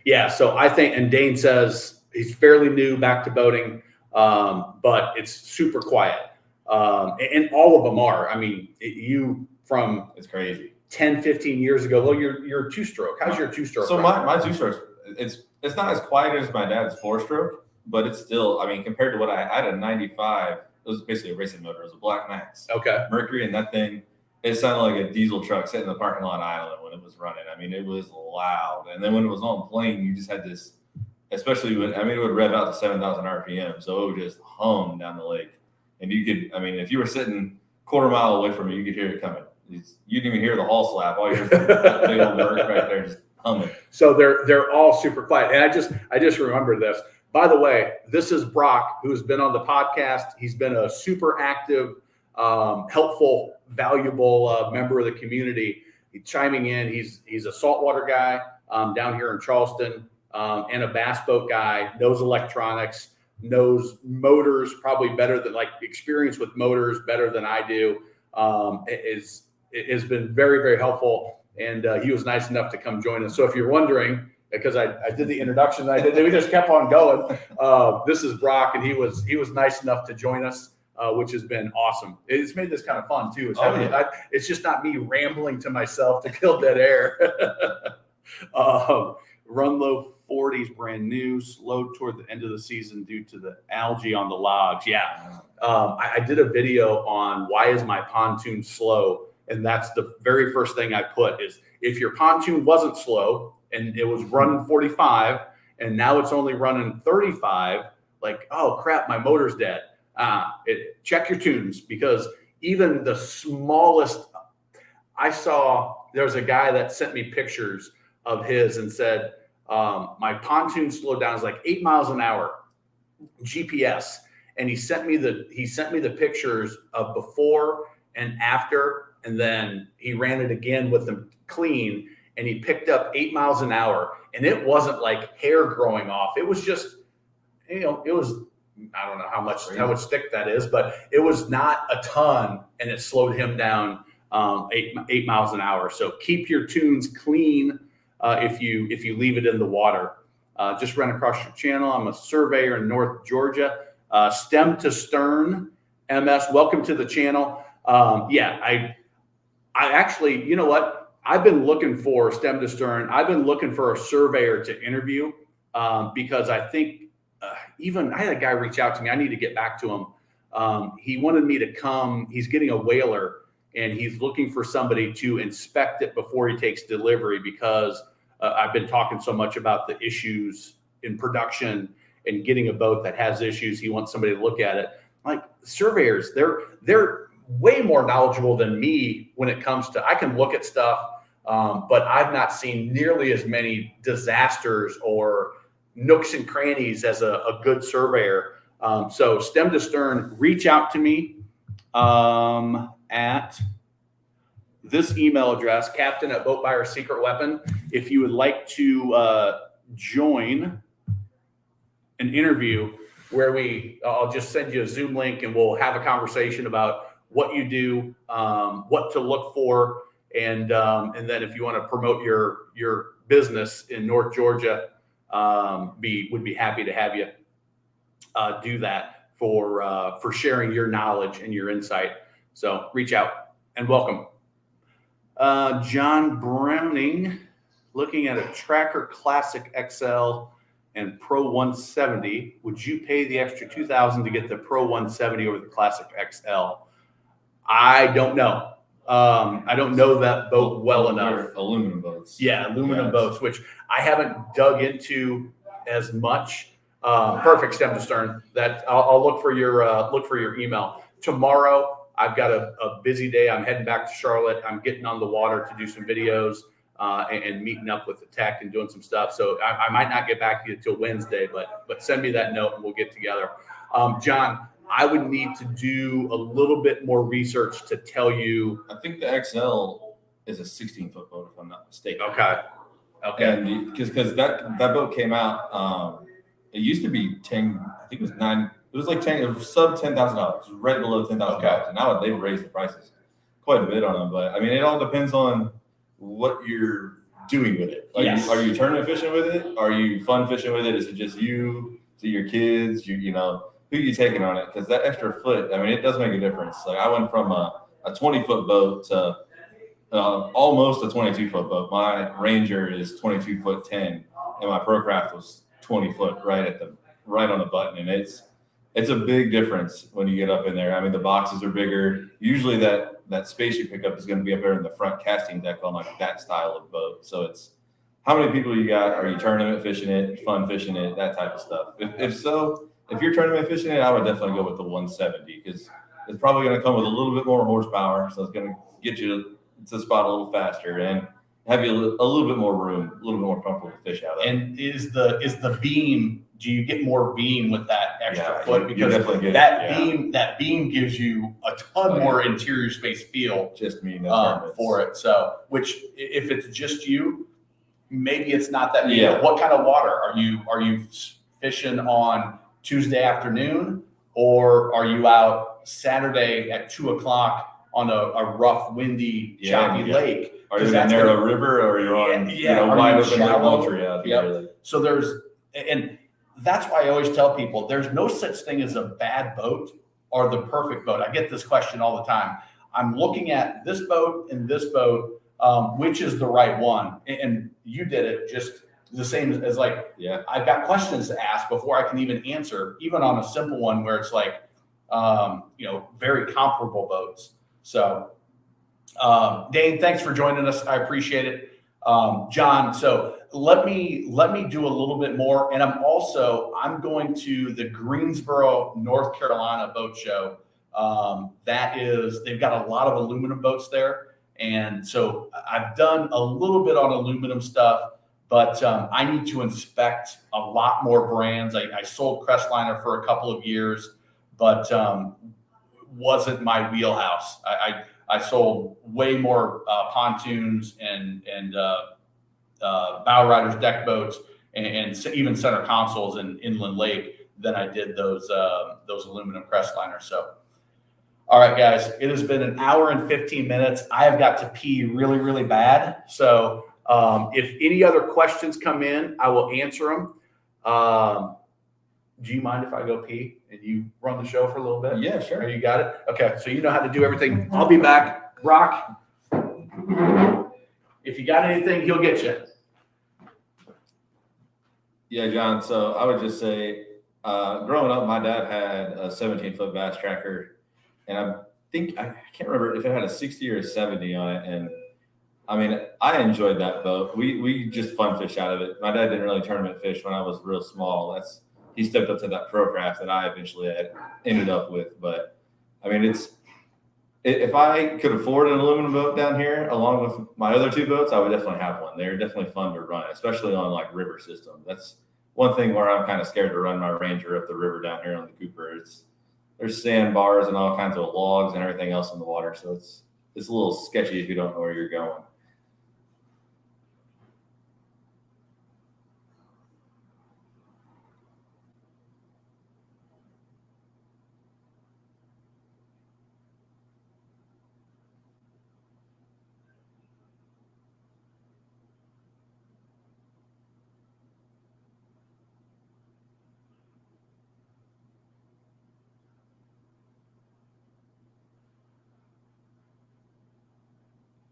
Yeah. So I think, and Dane says he's fairly new back to boating, but it's super quiet. And all of them are. I mean, it's
crazy.
10, 15 years ago. Well, your 2-stroke. How's your 2-stroke?
So my 2-stroke, it's not as quiet as my dad's 4-stroke, but it's still, I mean, compared to what I had, a 95. It was basically a racing motor. It was a Black Max.
Okay.
Mercury, and that thing, it sounded like a diesel truck sitting in the parking lot island when it was running. I mean, it was loud. And then when it was on plane, you just had this, especially when, I mean, it would rev out to 7,000 RPM. So it would just hum down the lake. And you could, I mean, if you were sitting quarter mile away from it, you could hear it coming. You didn't even hear the hull slap. All you hear is that big old Merc right there just humming.
So they're all super quiet. And I just remember this. By the way, this is Brock, who's been on the podcast. He's been a super active, helpful, valuable member of the community. He's chiming in. He's a saltwater guy down here in Charleston, and a bass boat guy. Knows electronics, knows motors probably better than, like, experience with motors better than I do. It has been very, very helpful, and he was nice enough to come join us. So if you're wondering, because I did the introduction, we just kept on going. This is Brock, and he was nice enough to join us, which has been awesome. It's made this kind of fun too. It's just not me rambling to myself to kill dead air.
Run low 40s brand new, slowed toward the end of the season due to the algae on the logs.
Yeah. I did a video on why is my pontoon slow, and that's the very first thing I put is, if your pontoon wasn't slow and it was running 45 and now it's only running 35, like, oh crap, my motor's dead. Check your tunes, because even the smallest, I saw there's a guy that sent me pictures of his and said, my pontoon slowed down. It's like 8 miles an hour GPS. And he sent me the pictures of before and after, and then he ran it again with them clean, and he picked up 8 miles an hour, and it wasn't like hair growing off. It was just, it was, I don't know how much thick that is, but it was not a ton, and it slowed him down 8 miles an hour. So keep your tunes clean if you leave it in the water. Just ran across your channel. I'm a surveyor in North Georgia. Stem to Stern MS, welcome to the channel. I actually, you know what? I've been looking for Stem to Stern. I've been looking for a surveyor to interview because I think even I had a guy reach out to me. I need to get back to him. He wanted me to come. He's getting a whaler, and he's looking for somebody to inspect it before he takes delivery, because I've been talking so much about the issues in production and getting a boat that has issues. He wants somebody to look at it. Like, surveyors, they're way more knowledgeable than me when it comes to, I can look at stuff, but I've not seen nearly as many disasters or nooks and crannies as a good surveyor. So Stem to Stern, reach out to me at this email address, captain@boatbuyer's-secret-weapon. If you would like to join an interview where I'll just send you a Zoom link and we'll have a conversation about what you do, what to look for. And then if you want to promote your business in North Georgia, would be happy to have you do that for sharing your knowledge and your insight. So reach out and welcome. John Browning, looking at a Tracker Classic XL and Pro 170. Would you pay the extra $2,000 to get the Pro 170 over the Classic XL? I don't know. I don't know that boat well enough.
They're aluminum boats.
Yeah, aluminum
Yeah,
boats, which I haven't dug into as much. Perfect stem to stern. That I'll look for your email tomorrow. I've got a busy day. I'm heading back to Charlotte. I'm getting on the water to do some videos and meeting up with the tech and doing some stuff. So I might not get back to you till Wednesday, but send me that note and we'll get together. John, I would need to do a little bit more research to tell you.
I think the XL is a 16-foot boat, if I'm not mistaken.
Okay.
And because that boat came out, it used to be 10. I think it was 9. It was like 10. It was sub $10,000, right below $10,000.
Okay.
And now they've raised the prices quite a bit on them. But I mean, it all depends on what you're doing with it. Like,
Yes.
are you tournament fishing with it? Are you fun fishing with it? Is it just you, to your kids? You know, who are you taking on it? Because that extra foot, I mean, it does make a difference. Like, I went from a 20-foot boat to almost a 22-foot boat. My Ranger is 22 foot 10, and my Procraft was 20 foot right on the button. And it's a big difference when you get up in there. I mean, the boxes are bigger. Usually that space you pick up is going to be up there in the front casting deck on like that style of boat. So it's how many people you got? Are you tournament fishing it, fun fishing it, that type of stuff? If you're tournament fishing it, I would definitely go with the 170 because it's probably going to come with a little bit more horsepower. So it's going to get you to the spot a little faster and have you a little bit more room, a little bit more comfortable to fish out of.
And is the beam? Do you get more beam with that extra foot? Because
definitely get
that beam gives you a ton more interior space feel
just me
for it. So, which if it's just you, maybe it's not that big.
Yeah.
What kind of water are you fishing on Tuesday afternoon, or are you out Saturday at 2:00 on a rough, windy, choppy lake?
Are you in a narrow river, or you're on wide open Lake Moultrie out here?
Yep. So and that's why I always tell people there's no such thing as a bad boat or the perfect boat. I get this question all the time. I'm looking at this boat and this boat, which is the right one? And you did it just the same as like, I've got questions to ask before I can even answer, even on a simple one where it's like, very comparable boats. So, Dane, thanks for joining us. I appreciate it. John, so let me do a little bit more. And I'm going to the Greensboro, North Carolina boat show. They've got a lot of aluminum boats there. And so I've done a little bit on aluminum stuff, but I need to inspect a lot more brands. I sold Crestliner for a couple of years, but wasn't my wheelhouse. I sold way more pontoons and bow riders, deck boats, and even center consoles in Inland Lake than I did those aluminum Crestliners. So, all right, guys, it has been an hour and 15 minutes. I have got to pee really, really bad. So if any other questions come in, I will answer them. Do you mind if I go pee and you run the show for a little bit?
Yeah, sure.
You got it? Okay, so you know how to do everything. I'll be back. Brock, if you got anything, he'll get you.
Yeah, John. So I would just say, growing up, my dad had a 17-foot bass tracker, and I can't remember if it had a 60 or a 70 on it. And I mean, I enjoyed that boat. We just fun fish out of it. My dad didn't really tournament fish when I was real small. He stepped up to that Procraft that I eventually had ended up with. But I mean, if I could afford an aluminum boat down here, along with my other two boats, I would definitely have one. They're definitely fun to run, especially on like river system. That's one thing where I'm kind of scared to run my Ranger up the river down here on the Cooper. There's sandbars and all kinds of logs and everything else in the water. So it's a little sketchy if you don't know where you're going.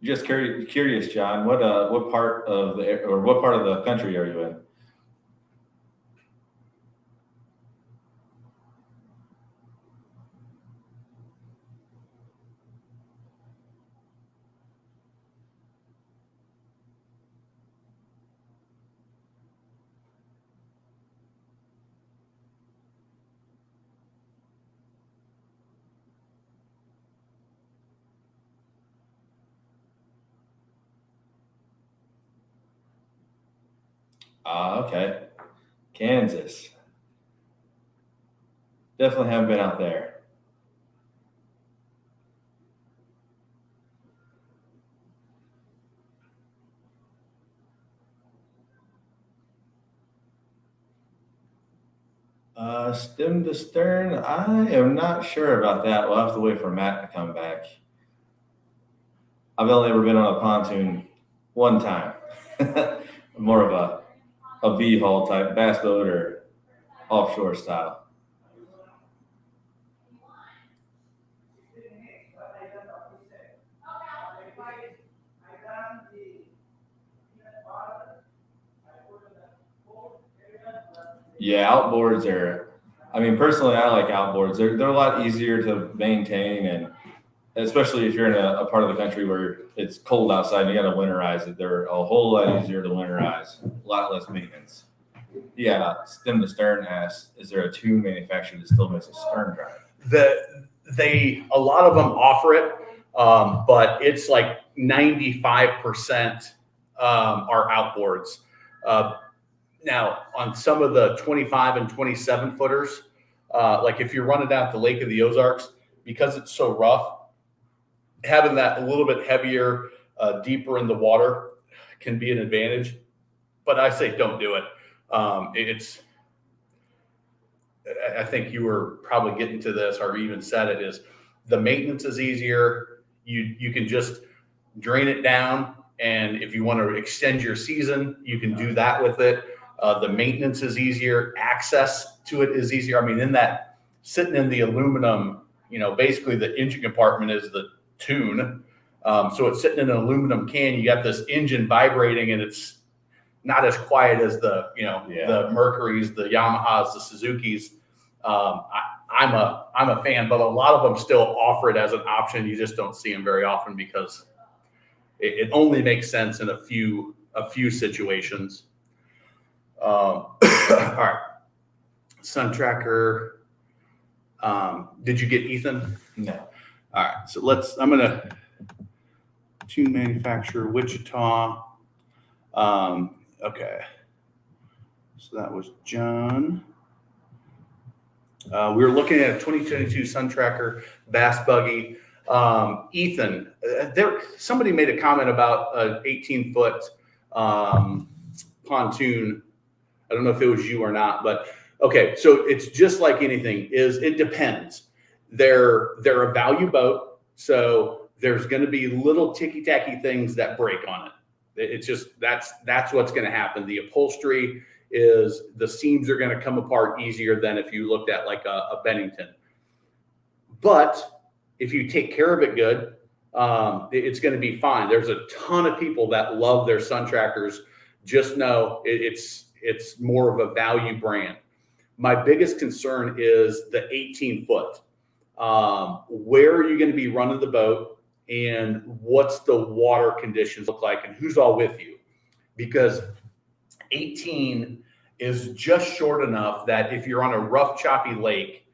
Just curious, John. What part of the country are you in? Okay. Kansas. Definitely haven't been out there. Stem to stern, I am not sure about that. We'll have to wait for Matt to come back. I've only ever been on a pontoon one time. More of a V-hull type bass boat or offshore style. Yeah, outboards are, I mean, personally, I like outboards. They're a lot easier to maintain, and especially if you're in a part of the country where it's cold outside and you got to winterize it, they're a whole lot easier to winterize, a lot less maintenance. Yeah, stem to stern asks, is there a tune manufacturer that still makes a stern drive?
A lot of them offer it, but it's like 95% are outboards. Now, on some of the 25 and 27 footers, like if you're running down at the Lake of the Ozarks, because it's so rough, having that a little bit heavier, deeper in the water can be an advantage. But I say don't do it. I think you were probably getting to this, or even said it, is the maintenance is easier. You can just drain it down, and if you want to extend your season, you can do that with it. The maintenance is easier. Access to it is easier. I mean, sitting in the aluminum, basically the engine compartment is the tune. So it's sitting in an aluminum can. You got this engine vibrating, and it's not as quiet as the Mercuries, the Yamahas, the Suzukis. I'm a fan, but a lot of them still offer it as an option. You just don't see them very often because it only makes sense in a few situations. All right. Sun Tracker. Did you get Ethan?
No.
All right. So I'm going to tune manufacturer, Wichita. Okay. So that was John. We were looking at a 2022 Sun Tracker Bass Buggy. Ethan, somebody made a comment about an 18-foot pontoon. I don't know if it was you or not, but okay. So it's just like anything. It depends. They're a value boat, so there's going to be little ticky-tacky things that break on it. It's just that's what's going to happen. The upholstery is, the seams are going to come apart easier than if you looked at like a Bennington. But if you take care of it good, it's going to be fine. There's a ton of people that love their Sun Trackers. Just know it's more of a value brand. My biggest concern is the 18-foot. Where are you going to be running the boat, and what's the water conditions look like, and who's all with you? Because 18 is just short enough that if you're on a rough, choppy lake,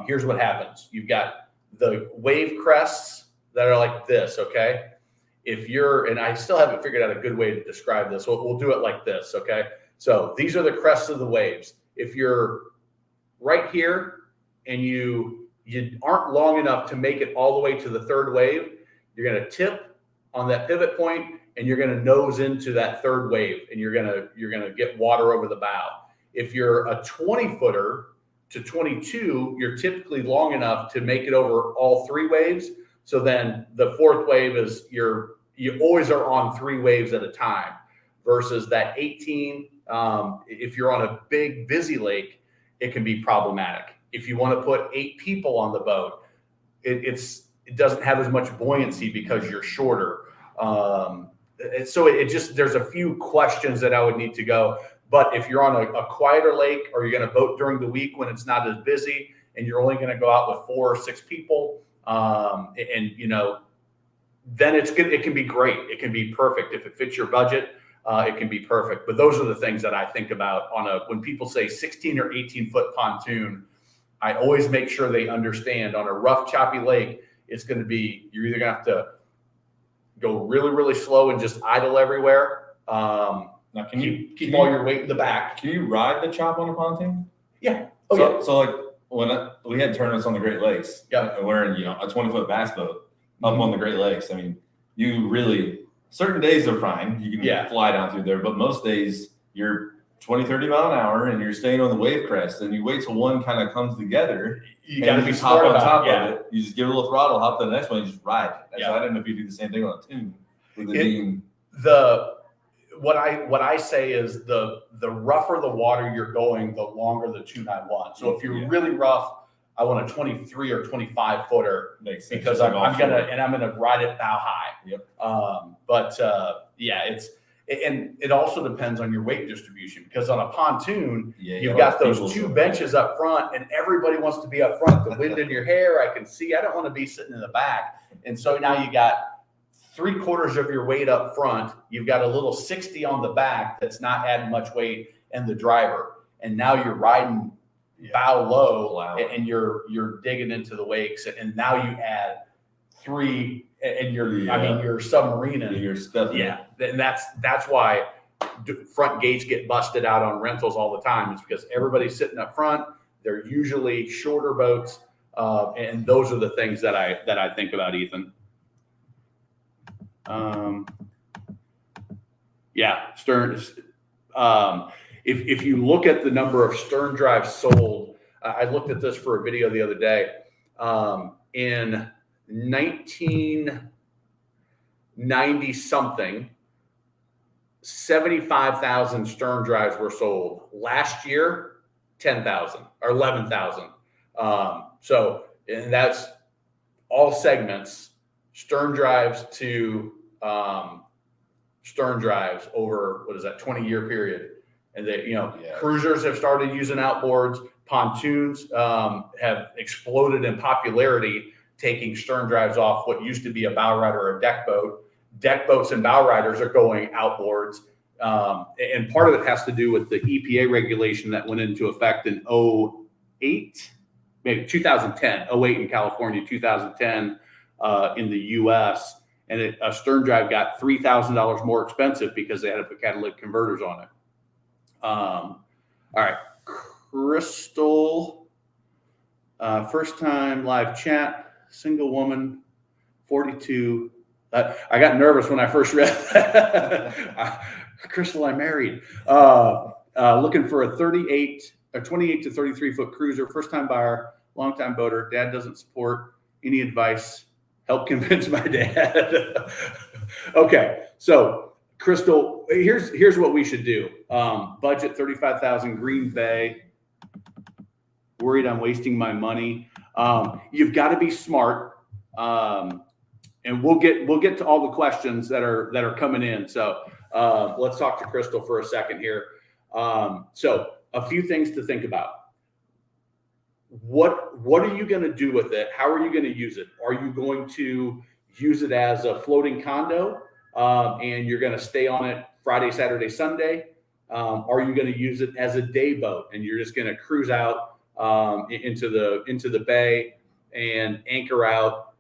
here's what happens. You've got the wave crests that are like this, okay? And I still haven't figured out a good way to describe this. We'll do it like this, okay? So these are the crests of the waves. If you're right here and you aren't long enough to make it all the way to the third wave, you're going to tip on that pivot point, and you're going to nose into that third wave, and you're going to get water over the bow. If you're a 20-footer to 22, you're typically long enough to make it over all three waves. So then the fourth wave is you always are on three waves at a time, versus that 18. If you're on a big, busy lake, it can be problematic. If you want to put 8 people on the boat, it doesn't have as much buoyancy because you're shorter. So there's a few questions that I would need to go. But if you're on a quieter lake, or you're going to boat during the week when it's not as busy, and you're only going to go out with 4 or 6 people, then it can be great. It can be perfect. If it fits your budget, it can be perfect. But those are the things that I think about when people say 16 or 18-foot pontoon. I always make sure they understand on a rough, choppy lake, it's going to be, you're either going to have to go really, really slow and just idle everywhere.
Now,
keep all your weight in the back.
Can you ride the chop on a pontoon?
Yeah. Oh, yeah.
So like when we had tournaments on the Great Lakes, wearing a 20-foot bass boat up on the Great Lakes. I mean, you really certain days are fine. You can fly down through there, but most days you're 20, 30 mile an hour and you're staying on the wave crest, and you wait till one kind of comes together.
You got to be
just
smart
hop on top
about
of it. You just give it a little throttle, hop to the next one, and just ride.
Yeah.
So I don't know if you do the same thing on a tune with the beam.
What I say is the rougher the water you're going, the longer the tune I want. So if you're really rough, I want a 23 or 25 footer because I'm gonna ride it bow high.
Yep.
It also depends on your weight distribution, because on a pontoon, you've got those two benches up front and everybody wants to be up front. The wind in your hair, I can see. I don't want to be sitting in the back. And so now you got 3/4 of your weight up front. You've got a little 60 on the back that's not adding much weight, and the driver. And now you're riding bow low and you're digging into the wakes. And now you add 3 and you're submarining.
Your stuff.
Yeah. And that's why front gates get busted out on rentals all the time. It's because everybody's sitting up front. They're usually shorter boats. And those are the things that I think about, Ethan. Stern. If you look at the number of stern drives sold, I looked at this for a video the other day. In 1990 something, 75,000 stern drives were sold. Last year, 10,000 or 11,000. And that's all segments, stern drives to stern drives over 20-year period. And cruisers have started using outboards. Pontoons have exploded in popularity, taking stern drives off what used to be a bow rider or a deck boat. Deck boats and bow riders are going outboards. And part of it has to do with the EPA regulation that went into effect in 2008, maybe 2010, 08 in California, 2010 in the US. And a stern drive got $3,000 more expensive because they had to put catalytic converters on it. All right, Crystal, first time live chat, single woman, 42. I got nervous when I first read that. Crystal, I'm married. Looking for a 28 to 33 foot cruiser, first time buyer, long time boater. Dad doesn't support. Any advice? Help convince my dad. Okay, so Crystal, here's what we should do. Budget $35,000, Green Bay. Worried I'm wasting my money. You've got to be smart, and we'll get to all the questions that are coming in. So let's talk to Crystal for a second here. So a few things to think about. What are you going to do with it? How are you going to use it? Are you going to use it as a floating condo? And you're going to stay on it Friday, Saturday, Sunday? Are you going to use it as a day boat and you're just going to cruise out into the bay and anchor out,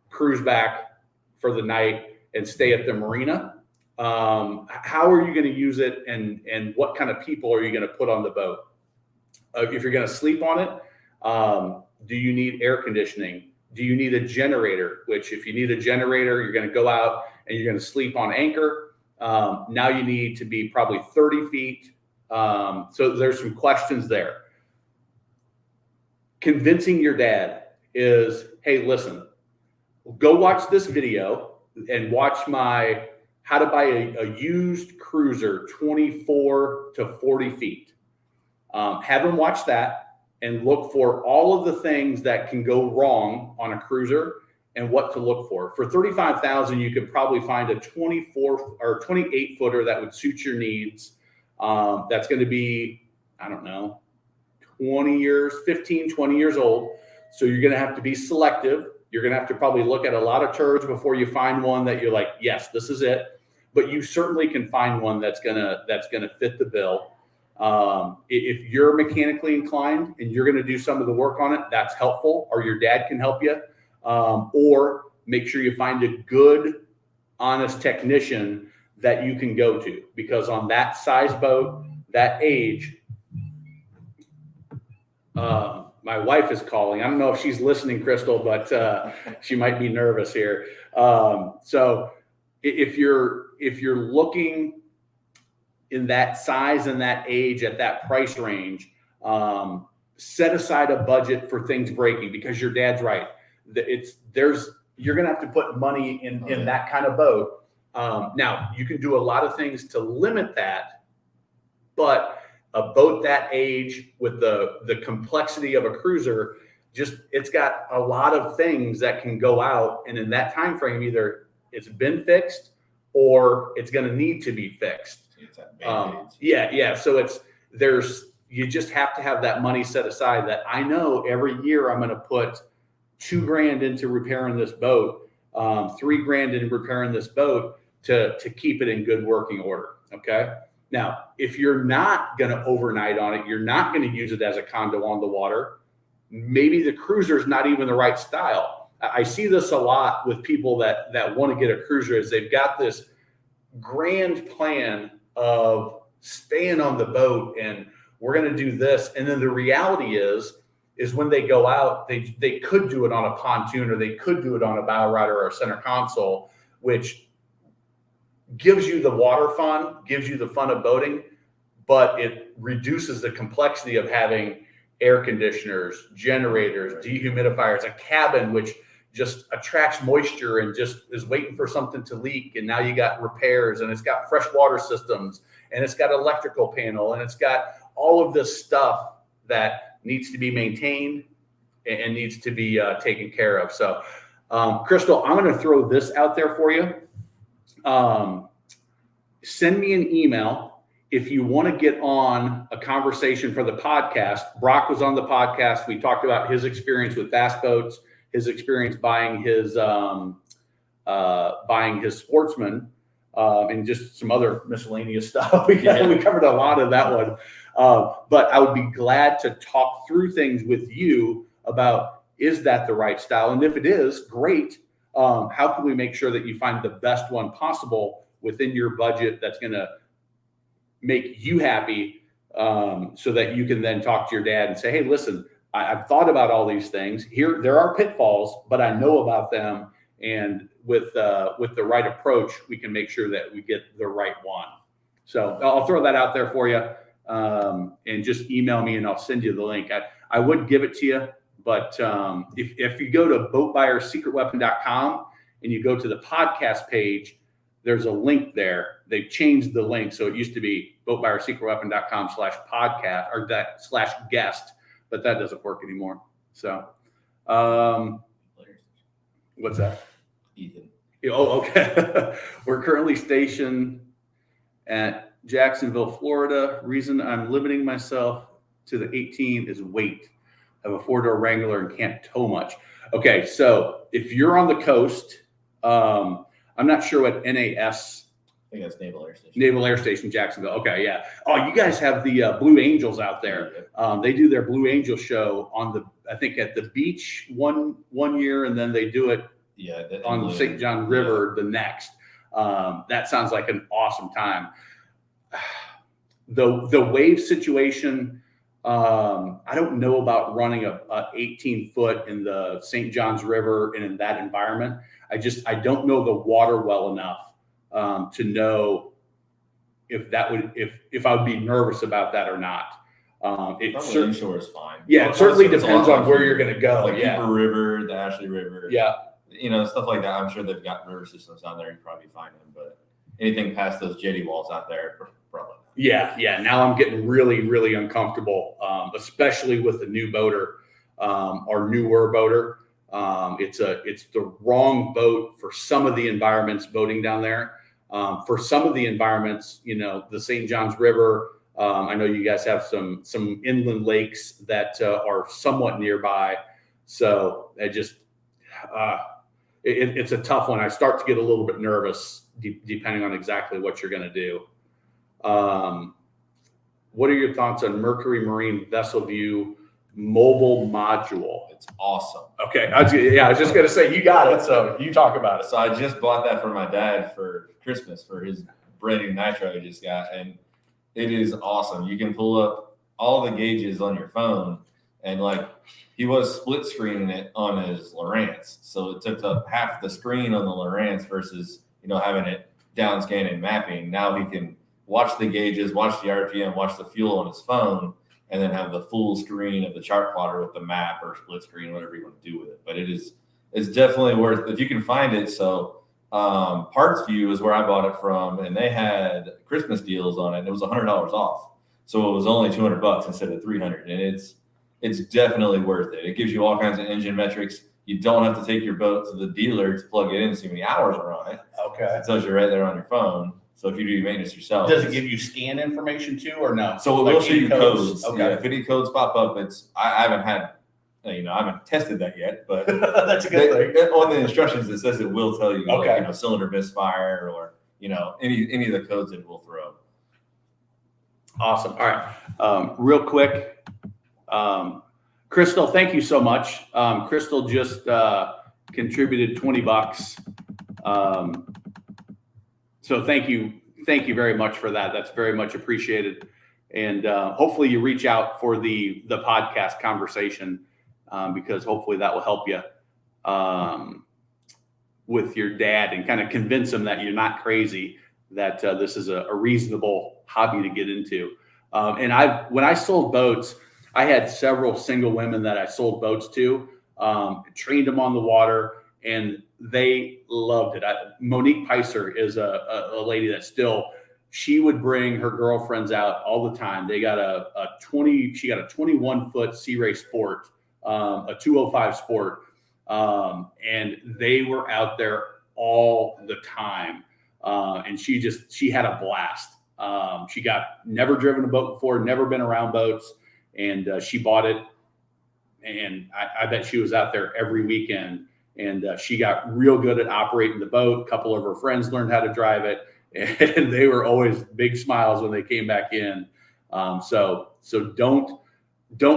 cruise back for the night and stay at the marina? How are you going to use it, and what kind of people are you going to put on the boat? If you're going to sleep on it, do you need air conditioning? Do you need a generator? Which, if you need a generator, you're going to go out and you're going to sleep on anchor. Now you need to be probably 30 feet. So there's some questions there. Convincing your dad is, hey, listen, go watch this video and watch my how to buy a used cruiser 24 to 40 feet. Have him watch that and look for all of the things that can go wrong on a cruiser and what to look for. For $35,000, you could probably find a 24 or 28 footer that would suit your needs. That's going to be, I don't know, 20 years old. So you're going to have to be selective. You're going to have to probably look at a lot of turds before you find one that you're like, yes, this is it. But you certainly can find one that's gonna fit the bill. If you're mechanically inclined and you're going to do some of the work on it, that's helpful, or your dad can help you. Or make sure you find a good, honest technician
that you can go to, because on that size boat, that age, my wife is calling. I don't know if she's listening, Crystal, but she might be nervous here. So if you're looking in that size and that age at that price range, set aside a budget for things breaking, because your dad's right. You're going to have to put money in that kind of boat. Now you can do a lot of things to limit that, but a boat that age with the complexity of a cruiser, it's got a lot of things that can go out, and in that time frame, either it's been fixed or it's going to need to be fixed. So you just have to have that money set aside, that I know every year I'm going to put $2,000 into repairing this boat, $3,000 into repairing this boat to keep it in good working order. Okay. Now, if you're not going to overnight on it, you're not going to use it as a condo on the water, maybe the cruiser is not even the right style. I see this a lot with people that want to get a cruiser, is they've got this grand plan of staying on the boat and we're going to do this. And then the reality is when they go out, they could do it on a pontoon, or they could do it on a bow rider or a center console, which gives you the water fun, gives you the fun of boating, but it reduces the complexity of having air conditioners, generators, dehumidifiers, a cabin which just attracts moisture and just is waiting for something to leak. And now you got repairs, and it's got fresh water systems, and it's got electrical panel, and it's got all of this stuff that needs to be maintained and needs to be taken care of. So, Crystal, I'm going to throw this out there for you. Send me an email if you want to get on a conversation for the podcast. Brock was on the podcast. We talked about his experience with bass boats, his experience buying his Sportsman, and just some other miscellaneous stuff. We covered a lot of that one. But I would be glad to talk through things with you about, is that the right style? And if it is, great. How can we make sure that you find the best one possible within your budget that's going to make you happy, so that you can then talk to your dad and say, hey, listen, I've thought about all these things. There are pitfalls, but I know about them. And with the right approach, we can make sure that we get the right one. So I'll throw that out there for you, and just email me and I'll send you the link. I would give it to you, but if you go to boatbuyerssecretweapon.com and you go to the podcast page, there's a link there. They've changed the link. So it used to be boatbuyerssecretweapon.com/podcast or /guest, but that doesn't work anymore. So, what's that?
Ethan.
Oh, okay. We're currently stationed at Jacksonville, Florida. Reason I'm limiting myself to the 18 is weight. I have a 4-door Wrangler and can't tow much. Okay, so if you're on the coast, I'm not sure what NAS.
I think that's Naval Air Station.
Naval Air Station, Jacksonville. Okay, yeah. Oh, you guys have the Blue Angels out there. They do their Blue Angel show I think at the beach one year, and then they do it on the St. John River the next. That sounds like an awesome time. The wave situation, I don't know about running a 18-foot in the St. John's River and in that environment. I don't know the water well enough to know if I would be nervous about that or not.
Inshore is fine.
Yeah, it certainly depends on where you're going to go.
Like Cooper River, the Ashley River.
Yeah.
Stuff like that. I'm sure they've got river systems down there. You probably find them, but anything past those jetty walls out there, probably not. Yeah. Now I'm getting really, really uncomfortable, especially with the new boater, or newer boater. It's the wrong boat for some of the environments boating down there. For some of the environments, the St. John's River. I know you guys have some inland lakes that are somewhat nearby. So it's a tough one. I start to get a little bit nervous depending on exactly what you're going to do. What are your thoughts on Mercury Marine Vessel View mobile module? It's awesome.
Okay. I was just going to say, you got it. So you talk about it.
So I just bought that for my dad for Christmas for his brand new nitro I just got, and it is awesome. You can pull up all the gauges on your phone, and like he was split screening it on his Lowrance, so it took up half the screen on the Lowrance versus having it down scanning mapping. Now he can watch the gauges, watch the RPM, watch the fuel on his phone, and then have the full screen of the chart plotter with the map or split screen, whatever you want to do with it. But it's definitely worth, if you can find it. So Parts View is where I bought it from, and they had Christmas deals on it. And it was $100 off, so it was only $200 instead of $300, and it's definitely worth it. It gives you all kinds of engine metrics. You don't have to take your boat to the dealer to plug it in and see how many hours are on it.
Okay.
It tells you right there on your phone. So if you do your maintenance yourself,
Does it give you scan information too, or no?
So it will show you codes.
Okay.
Yeah, if any codes pop up, I haven't had, I haven't tested that yet, but
that's a good thing.
On the instructions it says it will tell you,
Okay.
like, cylinder misfire or any of the codes that it will throw.
Awesome. All right. Real quick, Crystal, thank you so much. Crystal just contributed $20. So thank you very much for that. That's very much appreciated. And hopefully you reach out for the podcast conversation, because hopefully that will help you with your dad and kind of convince him that you're not crazy, that this is a reasonable hobby to get into. And when I sold boats, I had several single women that I sold boats to, trained them on the water, and they loved it. Monique Peiser is a lady that she would bring her girlfriends out all the time. They got she got a 21-foot Sea Ray Sport, a 205 Sport, and they were out there all the time. And she had a blast. She never driven a boat before, never been around boats, and she bought it. And I bet she was out there every weekend. And she got real good at operating the boat. A couple of her friends learned how to drive it, and they were always big smiles when they came back in. So don't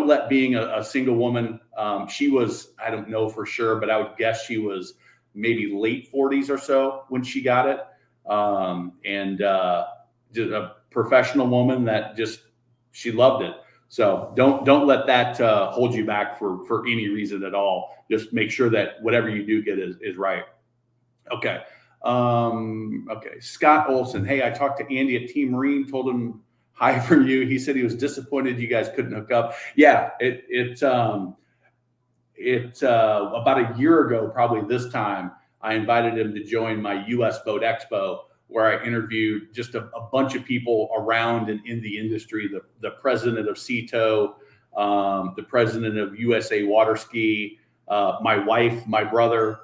let being a single woman. She was, I don't know for sure, but I would guess she was maybe late 40s or so when she got it. And just a professional woman that she loved it. So don't let that hold you back for any reason at all. Just make sure that whatever you do get is right. Okay. Okay. Scott Olson. Hey, I talked to Andy at Team Marine, told him hi from you. He said he was disappointed you guys couldn't hook up. Yeah, it's about a year ago, probably this time, I invited him to join my US Boat Expo, where I interviewed just a bunch of people around and in the industry, the president of CETO, the president of USA Water Ski, my wife, my brother,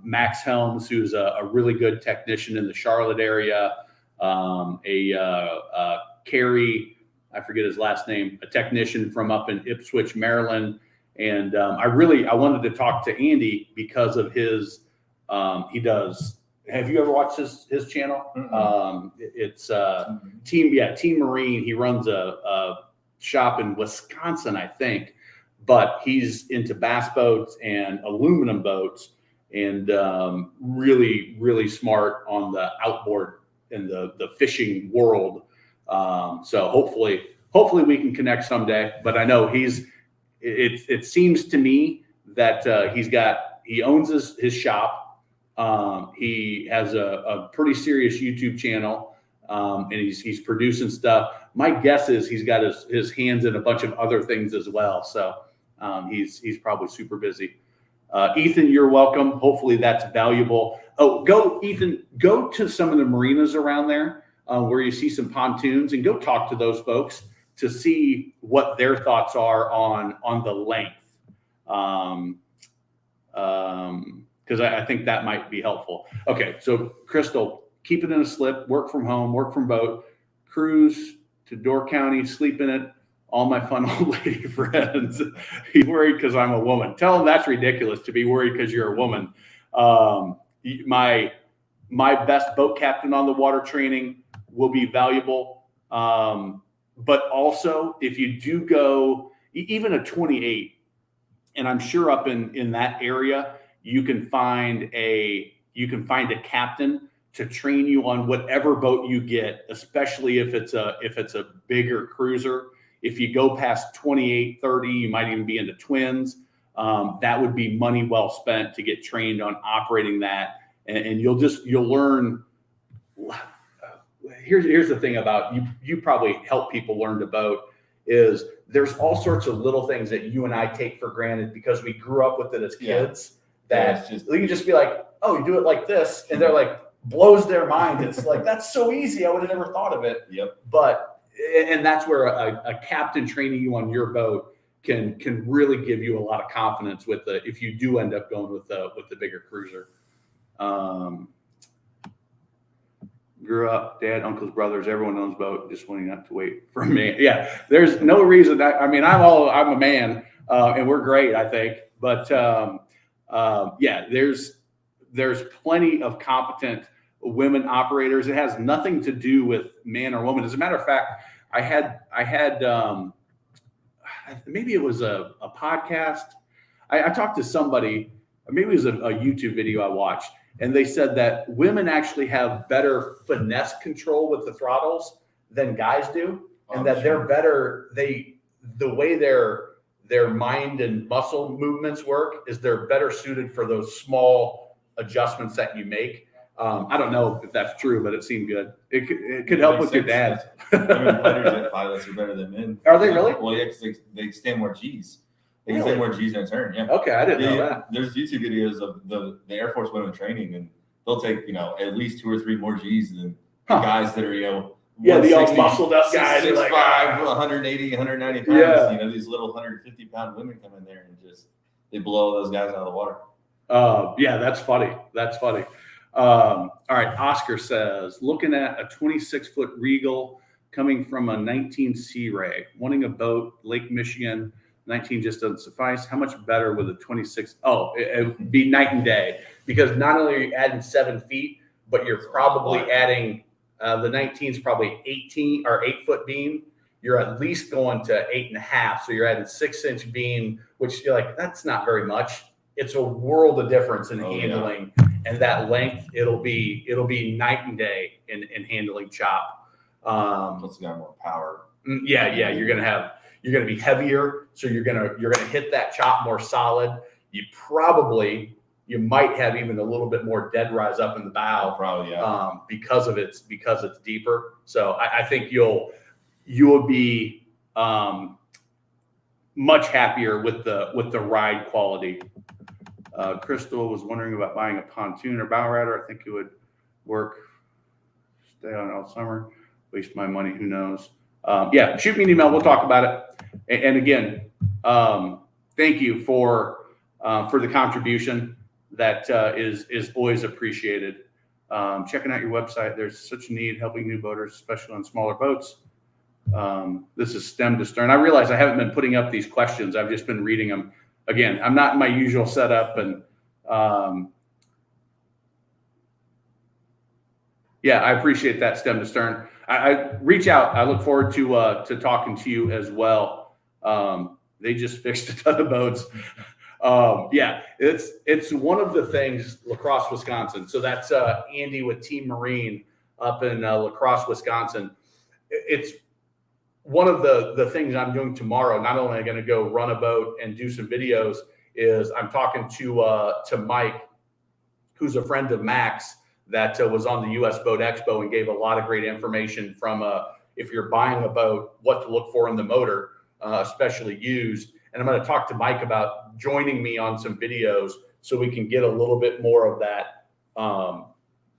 Max Helms, who's a really good technician in the Charlotte area, Kerry, I forget his last name, a technician from up in Ipswich, Maryland. And I wanted to talk to Andy because of his, have you ever watched his channel?
Mm-hmm.
It's Team Marine. He runs a shop in Wisconsin, I think, but he's into bass boats and aluminum boats, and really, really smart on the outboard and the fishing world. So hopefully we can connect someday. But I know it seems to me that he owns his shop. He has a pretty serious YouTube channel, and he's producing stuff. My guess is he's got his hands in a bunch of other things as well. So he's probably super busy. Ethan, you're welcome. Hopefully that's valuable. Oh, Ethan, go to some of the marinas around there where you see some pontoons, and go talk to those folks to see what their thoughts are on the length. Because I think that might be helpful. Okay, so Crystal, keep it in a slip, work from home, work from boat, cruise to Door County, sleep in it. All my fun old lady friends. He's worried because I'm a woman. Tell him that's ridiculous to be worried because you're a woman. My best boat captain on the water training will be valuable. But also, if you do go, even a 28, and I'm sure up in that area, you can find a captain train you on whatever boat you get, especially if it's a bigger cruiser. If you go past 28, 30, you might even be into twins. That would be money well spent to get trained on operating that. And you'll learn. Here's the thing about you probably help people learn to boat is there's all sorts of little things that you and I take for granted because we grew up with it as kids that you can just be like, oh, you do it like this. And they're like, blows their mind. It's like, that's so easy. I would have never thought of it.
Yep.
And that's where a captain training you on your boat can really give you a lot of confidence if you do end up going with the bigger cruiser. Grew up, dad, uncles, brothers, everyone owns boat. Just wanting not to wait for me. Yeah, there's no reason. I'm a man, and we're great, I think. But there's plenty of competent women operators. It has nothing to do with man or woman. As a matter of fact, I had maybe it was a podcast. I talked to somebody, maybe it was a YouTube video I watched, and they said that women actually have better finesse control with the throttles than guys do, and that they're better. The way their mind and muscle movements work is they're better suited for those small adjustments that you make. I don't know if that's true, but it seemed good. It could help with your dad.
Women fighter jet pilots are better than men.
Are they really?
Well, yeah, because they stand more G's. They can stand more G's in a turn. Yeah.
Okay, I didn't know that.
There's YouTube videos of the Air Force women training, and they'll take at least 2 or 3 more G's than guys that are
the all muscled up guys,
6'5",
like
180, 190 pounds.
Yeah.
These little 150-pound women come in there and they blow those guys out of the water.
That's funny. That's funny. All right. Oscar says, looking at a 26-foot Regal coming from a 19 Sea Ray, wanting a boat, Lake Michigan, 19 just doesn't suffice. How much better with a 26? Oh, it would be night and day, because not only are you adding 7 feet, but you're probably adding the 19 is probably 18 or 8-foot beam. You're at least going to 8.5. So you're adding 6-inch beam, which you're like, that's not very much. It's a world of difference in handling, and that length. It'll be night and day in handling chop.
Plus, you got more power.
Yeah. You're gonna be heavier, so you're gonna hit that chop more solid. You might have even a little bit more dead rise up in the bow,
probably, yeah.
because it's deeper. So I think you'll be much happier with the ride quality. Crystal was wondering about buying a pontoon or bow rider. I think it would work. Stay on all summer. Waste my money. Who knows? Shoot me an email. We'll talk about it. And again, thank you for the contribution. That is always appreciated. Checking out your website. There's such a need helping new boaters, especially on smaller boats. This is stem to stern. I realize I haven't been putting up these questions. I've just been reading them. Again, I'm not in my usual setup, and I appreciate that, stem to stern. I reach out. I look forward to talking to you as well. They just fixed a ton of boats. It's one of the things, La Crosse, Wisconsin. So that's Andy with Team Marine up in La Crosse, Wisconsin. It's one of the things I'm doing tomorrow. Not only am I going to go run a boat and do some videos, is I'm talking to Mike, who's a friend of Max, that was on the U.S. Boat Expo and gave a lot of great information from if you're buying a boat, what to look for in the motor, especially used. And I'm going to talk to Mike about joining me on some videos so we can get a little bit more of that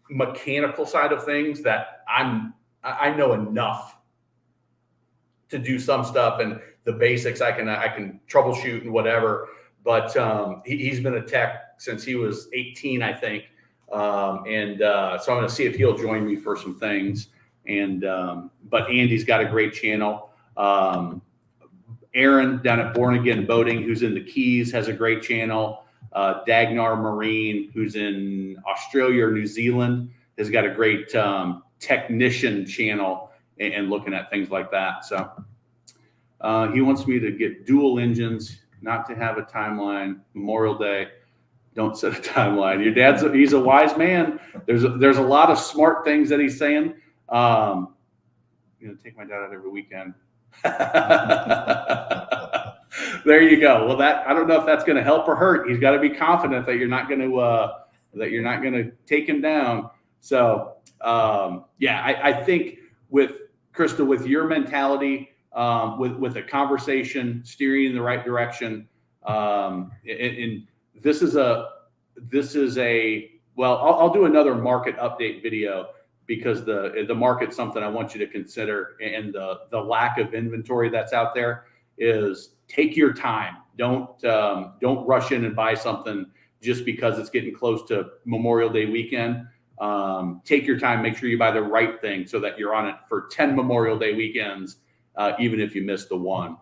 mechanical side of things that I know enough to do some stuff, and the basics I can troubleshoot and whatever. But he's been a tech since he was 18, I think. So I'm going to see if he'll join me for some things. And but Andy's got a great channel. Aaron down at Born Again Boating, who's in the Keys, has a great channel. Dagnar Marine, who's in Australia or New Zealand, has got a great technician channel and looking at things like that. So he wants me to get dual engines, not to have a timeline. Memorial Day. Don't set a timeline. Your dad's he's a wise man. There's a lot of smart things that he's saying. I'm gonna take my dad out every weekend. There you go. Well, I don't know if that's going to help or hurt. He's got to be confident that you're not going to take him down. So I think with Crystal, with your mentality, with a conversation, steering in the right direction, and this is a well, I'll do another market update video because the market's something I want you to consider, and the lack of inventory that's out there is take your time. Don't rush in and buy something just because it's getting close to Memorial Day weekend. Take your time, make sure you buy the right thing so that you're on it for 10 Memorial Day weekends, even if you miss the one.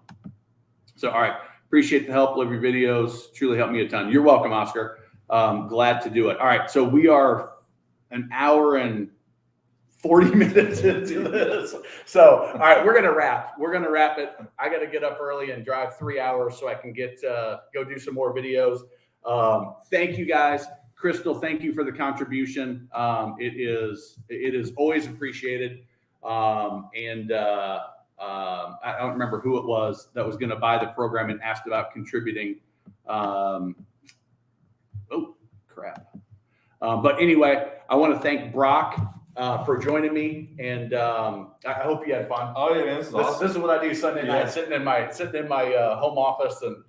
So, all right. Appreciate the help. Love your videos. Truly helped me a ton. You're welcome, Oscar. Glad to do it. All right. So we are an hour and 40 minutes into this. So, all right, we're going to wrap. We're going to wrap it. I got to get up early and drive 3 hours so I can go do some more videos. Thank you guys. Crystal, thank you for the contribution. It is always appreciated. I don't remember who it was that was going to buy the program and asked about contributing. Oh, crap. But anyway, I want to thank Brock for joining me, and I hope you had fun.
Oh yeah, man,
This is what I do Sunday night, sitting in my home office and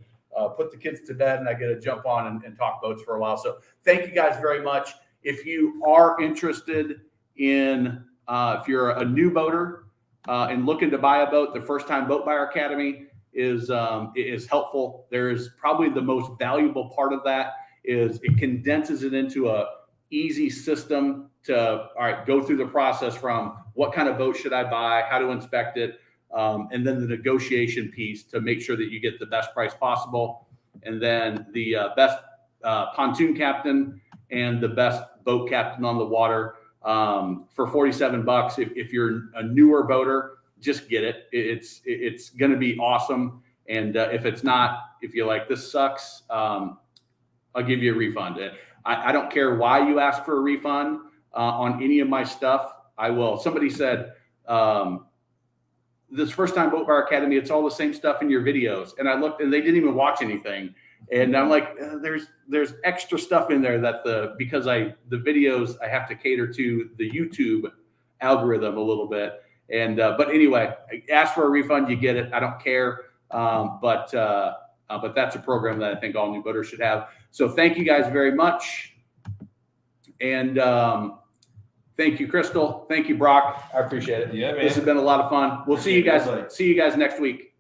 put the kids to bed, and I get to jump on and talk boats for a while. So thank you guys very much. If you are interested in, if you're a new boater and looking to buy a boat, the First Time Boat Buyer Academy is helpful. There is probably the most valuable part of that is it condenses it into a easy system to go through the process from what kind of boat should I buy, how to inspect it, and then the negotiation piece to make sure that you get the best price possible, and then the best pontoon captain and the best boat captain on the water for $47. If you're a newer boater, just get it. It's going to be awesome. And if it's not, if you're like, this sucks, I'll give you a refund. I don't care why you ask for a refund on any of my stuff. I will. Somebody said, this First Time Boat Buyer Academy, it's all the same stuff in your videos. And I looked and they didn't even watch anything. And I'm like, there's extra stuff in there because the videos, I have to cater to the YouTube algorithm a little bit. And, but anyway, ask for a refund, you get it. I don't care. But that's a program that I think all new boaters should have. So thank you guys very much. And thank you, Crystal. Thank you, Brock. I appreciate it.
Yeah, man.
This has been a lot of fun. We'll see you guys next week.